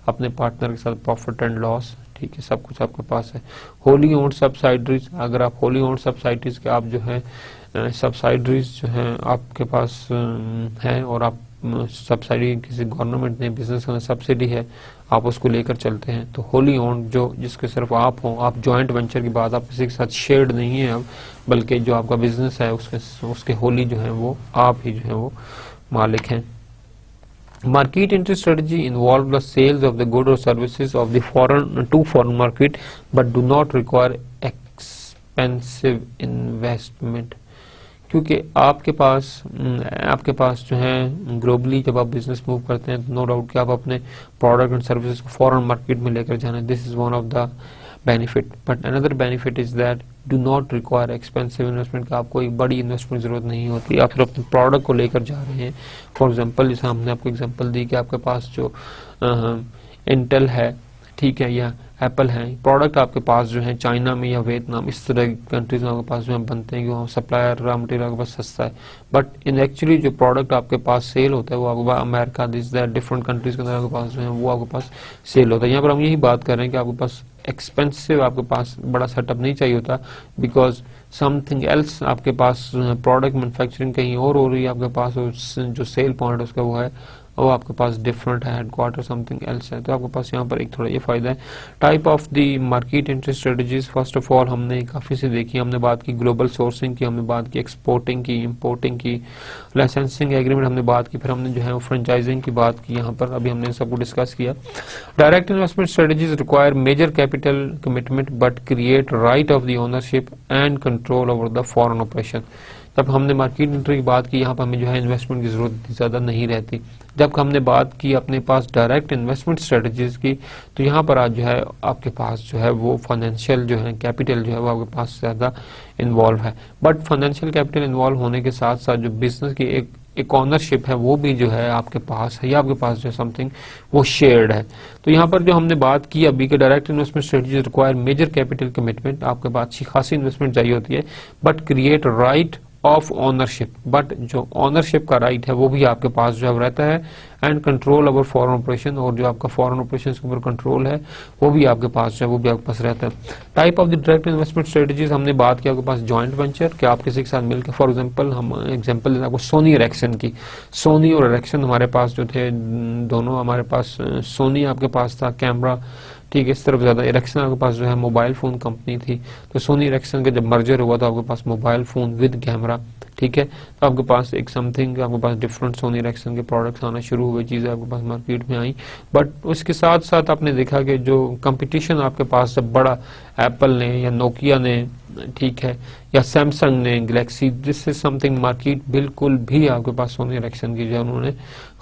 अपने पार्टनर के साथ प्रॉफिट एंड लॉस, ठीक है। सब कुछ आपके पास है। होली ओन्ड सब्सिडरीज, अगर आप होली ओन्ड सब्सिडरीज के आप जो है सब्सिडरीज जो है आपके पास हैं और आप सब्सिडी किसी गवर्नमेंट ने बिजनेस का सब्सिडी है आप उसको लेकर चलते हैं, तो होली ओन्ड जो जिसके सिर्फ आप हो, आप जॉइंट वेंचर की बात, आप किसी के साथ शेयर्ड नहीं है अब, बल्कि जो आपका बिजनेस है उसके होली जो है वो आप ही जो है वो मालिक हैं। Market entry strategy involve the sales of the goods or services of the foreign market, but do not require expensive investment. क्योंकि आपके पास जो है ग्लोबली जब आप बिजनेस मूव करते हैं तो नो डाउट कि आप अपने प्रोडक्ट एंड सर्विसेज को फॉरेन मार्केट में लेकर जाना है। This is one of the benefit, but another benefit is that do not require expensive investment का आपको एक बड़ी इन्वेस्टमेंट जरूरत नहीं होती। आप सिर्फ अपने प्रोडक्ट को लेकर जा रहे हैं। फॉर एग्जांपल जैसे हमने आपको एग्जांपल दी कि आपके पास जो इंटेल है, ठीक है, या एप्पल है, प्रोडक्ट आपके पास जो है चाइना में या वियतनाम इस तरह की कंट्रीज में आपके पास जो है बनते हैं कि वहाँ सप्लायर रॉ मटेरियल आपके पास सस्ता है, बट इन एक्चुअली जो प्रोडक्ट आपके पास सेल होता है वो आपके पास अमेरिका दिस डिफरेंट कंट्रीज के अंदर आपके पास जो है वो आपके पास सेल होता है। यहाँ पर हम यही बात कर रहे हैं कि आपके पास एक्सपेंसिव आपके पास बड़ा सेटअप नहीं चाहिए होता, बिकॉज समथिंग एल्स आपके पास प्रोडक्ट मैन्युफैक्चरिंग कहीं और हो रही है, आपके पास जो सेल पॉइंट उसका वो है वो आपके पास डिफरेंट है, हेडक्वार्टर समथिंग एल्स है। तो आपके पास यहाँ पर एक थोड़ा ये फायदा है। Type of the market entry strategies, first of all हमने काफी से देखी, हमने बात की ग्लोबल सोर्सिंग की, हमने बात की एक्सपोर्टिंग की, इंपोर्टिंग की, लाइसेंसिंग एग्रीमेंट हमने बात की, फिर हमने जो है फ्रेंचाइजिंग की बात की। यहाँ पर अभी हमने सबको डिस्कस किया। Direct investment strategies require major capital commitment but create right of the ownership and control over the foreign operation. जब हमने मार्केट एंट्री की बात की, यहाँ पर हमें जो है इन्वेस्टमेंट की जरूरत ज्यादा नहीं रहती। जब हमने बात की अपने पास डायरेक्ट इन्वेस्टमेंट स्ट्रेटजीज की, तो यहाँ पर आज जो है आपके पास जो है वो फाइनेंशियल जो है कैपिटल जो है वो आपके पास ज्यादा इन्वॉल्व है। बट फाइनेंशियल कैपिटल इन्वॉल्व होने के साथ साथ जो बिजनेस की एक ऑनरशिप है वो भी जो है आपके पास है, या आपके पास जो समथिंग वो शेयर्ड है। तो यहाँ पर जो हमने बात की अभी के direct investment strategies require major capital commitment, आपके पास अच्छी खासी इन्वेस्टमेंट चाहिए होती है, but create right of ownership, but जो ओनरशिप का राइट है वो भी आपके पास जो है रहता है, and control over foreign operation, और जो आपका फॉरेन ऑपरेशन के ऊपर कंट्रोल है वो भी आपके पास जो है वो भी आपके पास रहता है। Type of the direct investment strategies हमने बात की आपके पास जॉइंट वेंचर कि आप किसी के साथ मिलकर, फॉर एग्जांपल हम एग्जांपल देते आपको सोनी इरेक्शन की, सोनी और इरेक्शन हमारे पास जो थे दोनों, हमारे पास सोनी आपके पास था कैमरा, ठीक है, इस तरफ ज्यादा इरेक्शन आपके पास जो है मोबाइल फोन कंपनी थी। तो सोनी इरेक्शन का जब मर्जर हुआ तो आपके पास मोबाइल फोन विद कैमरा, ठीक है, तो आपके पास एक समथिंग आपके पास डिफरेंट सोनी इरेक्शन के प्रोडक्ट्स आना शुरू हुए, चीजें आपके पास मार्केट में आई। बट उसके साथ साथ आपने देखा कि जो कंपटीशन आपके पास जब बड़ा एप्पल ने या नोकिया ने, ठीक है, या सैमसंग ने Galaxy, this is something market बिल्कुल भी आपके पास सोनी इरेक्शन की जो उन्होंने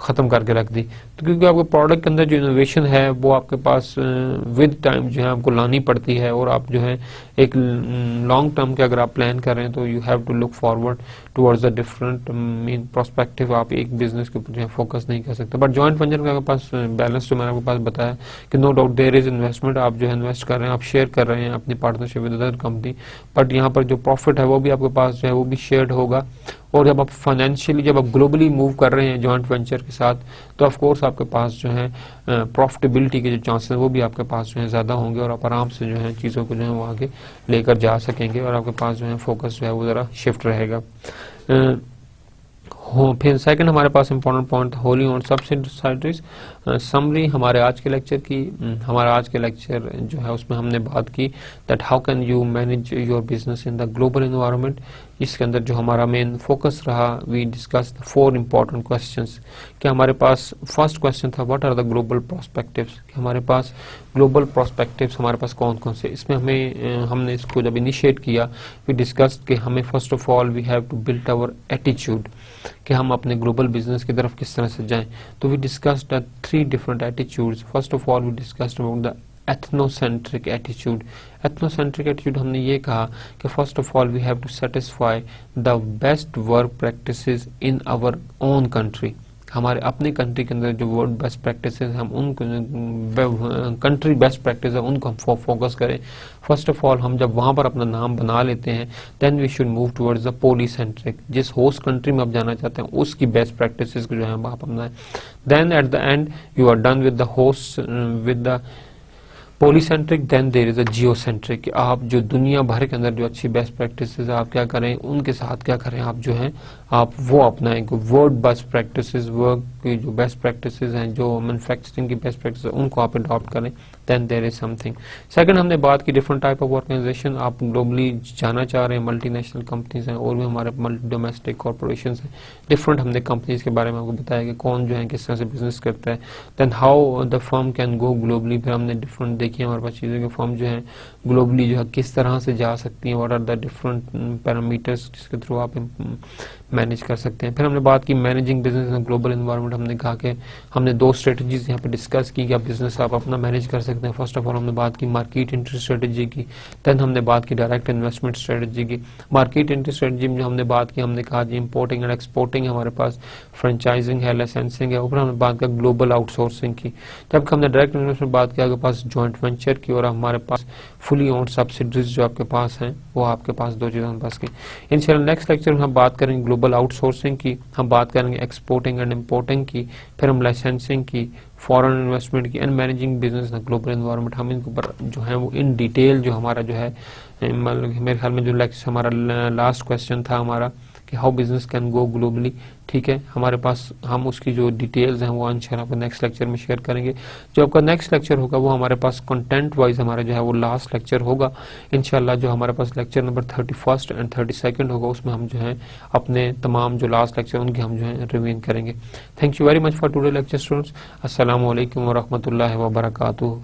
खत्म करके रख दी। तो क्योंकि आपके प्रोडक्ट के अंदर जो इनोवेशन है वो आपके पास विद टाइम जो है आपको लानी पड़ती है, और आप जो है एक लॉन्ग टर्म के अगर आप प्लान कर रहे हैं तो you have to look forward towards the different mean prospective आप एक बिजनेस के ऊपर जो है फोकस नहीं कर सकते। बट जॉइंट वेंचर के पास बैलेंस जो मैंने आपके पास बताया कि no doubt there is investment, आप जो है इन्वेस्ट कर रहे हैं, आप शेयर कर रहे हैं अपनी partnership with other company, but यहाँ पर जो प्रॉफिट है वो भी आपके पास जो है वो भी शेयर्ड होगा। और जब आप फाइनेंशियली जब आप ग्लोबली मूव कर रहे हैं जॉइंट वेंचर के साथ, तो ऑफ कोर्स आपके पास जो है प्रॉफिटेबिलिटी के जो चांसेस वो भी आपके पास जो है ज़्यादा होंगे और आप आराम से जो है चीज़ों को जो है वो आगे लेकर जा सकेंगे और आपके पास जो है फोकस जो है वो ज़रा शिफ्ट रहेगा। फिर सेकंड हमारे पास important point wholly owned subsidiaries summary हमारे आज के लेक्चर की। हमारा आज के लेक्चर जो है उसमें हमने बात की that how can you manage your business in the global environment. इसके अंदर जो हमारा मेन फोकस रहा, we discuss the 4 important questions. कि हमारे पास फर्स्ट क्वेश्चन था what are the global prospectives, कि हमारे पास ग्लोबल प्रोस्पेक्टिव्स हमारे पास कौन कौन से। इसमें हमने इसको जब इनिशिएट किया वी डिस्कस कि हमें first of all we have to build our attitude, कि हम अपने ग्लोबल बिजनेस की तरफ किस तरह से जाएं। तो we discussed the 3 different attitudes. First of all we discussed about the ethnocentric attitude. Ethnocentric attitude हमने ये कहा कि first of all we have to satisfy the best work practices in our own country. हमारे अपनी country के अंदर जो world best practice हम उन कंट्री बेस्ट प्रैक्टिस है उनको हम फोकस करें। फर्स्ट ऑफ ऑल हम जब वहां पर अपना नाम बना लेते हैं then we should move towards the polycentric, जिस होस्ट कंट्री में आप जाना चाहते हैं उसकी बेस्ट प्रैक्टिसेस को जो है आप अपनाएं। Then at the end you are done with the host with the polycentric, then there is a geocentric. आप जो दुनिया भर के अंदर जो अच्छी बेस्ट प्रैक्टिसेस आप क्या करें, उनके साथ क्या करें, आप जो है आप वो अपनाएं। वर्ल्ड बेस्ट प्रैक्टिसेस, वर्क की जो बेस्ट प्रैक्टिसेस हैं, जो मैन्युफैक्चरिंग की बेस्ट प्रैक्टिस उनको आप अडॉप्ट करें। Then there is something. Second हमने बात की डिफरेंट टाइप ऑफ ऑर्गेनाइजेशन। आप ग्लोबली जाना चाह रहे हैं, मल्टीनेशनल कंपनीज हैं और भी हमारे डोमेस्टिक कॉर्पोरेशन हैं, डिफरेंट हमने कंपनीज के बारे में आपको बताया कि कौन जो है किस तरह से बिजनेस करता है। Then how the firm can go globally, फिर हमने डिफरेंट देखिए हमारे पास चीज़ें कि फर्म जो है ग्लोबली जो है किस तरह से जा सकती हैं, what are the different parameters जिसके थ्रू आप मैनेज कर सकते हैं। फिर हमने बात की managing business in global environment. हमने कहा कि हमने 2 स्ट्रेटजीज यहाँ पे डिस्कस की कि आप बिजनेस आप अपना मैनेज कर सकते हैं। फर्स्ट ऑफ ऑल हमने बात की मार्केट एंट्री स्ट्रेटजी की, देन हमने बात की डायरेक्ट इन्वेस्टमेंट स्ट्रेटजी की। मार्केट एंट्री स्ट्रेटजी में जो हमने बात की, हमने कहा जी इंपोर्टिंग एंड एक्सपोर्टिंग, हमारे पास फ्रेंचाइजिंग है, लाइसेंसिंग है। ऊपर हमने बात की ग्लोबल आउटसोर्सिंग की। जबकि हमने डायरेक्ट इन्वेस्टमेंट बात किया आपके पास जॉइंट वेंचर की, और हमारे पास फुली ओन्ड सब्सिडरीज जो आपके पास हैं वो आपके पास 2 चीज़ें हमारे पास की। इंशाल्लाह नेक्स्ट लेक्चर में हम बात करेंगे ग्लोबल आउटसोर्सिंग की, हम बात करेंगे एक्सपोर्टिंग एंड इम्पोर्टिंग की, फिर हम लाइसेंसिंग की, फॉरेन इन्वेस्टमेंट की and managing business in global environment. हम इनके ऊपर जो है वो इन डिटेल जो हमारा जो है मेरे ख्याल में जो लेक्चर हमारा लास्ट क्वेश्चन था हमारा कि how business can go globally, ठीक है, हमारे पास हम उसकी जो डिटेल्स हैं वो इंशाल्लाह नेक्स्ट लेक्चर में शेयर करेंगे। जो आपका नेक्स्ट लेक्चर होगा वो हमारे पास कंटेंट वाइज हमारा जो है वो लास्ट लेक्चर होगा इंशाल्लाह। जो हमारे पास लेक्चर नंबर 31 एंड 32 होगा उसमें हम जो है अपने तमाम जो लास्ट लेक्चर उनकी हम जो है रिवीन करेंगे। Thank you very much for today lecture students. अस्सलाम वालेकुम व रहमतुल्लाहि व बरकातुहू।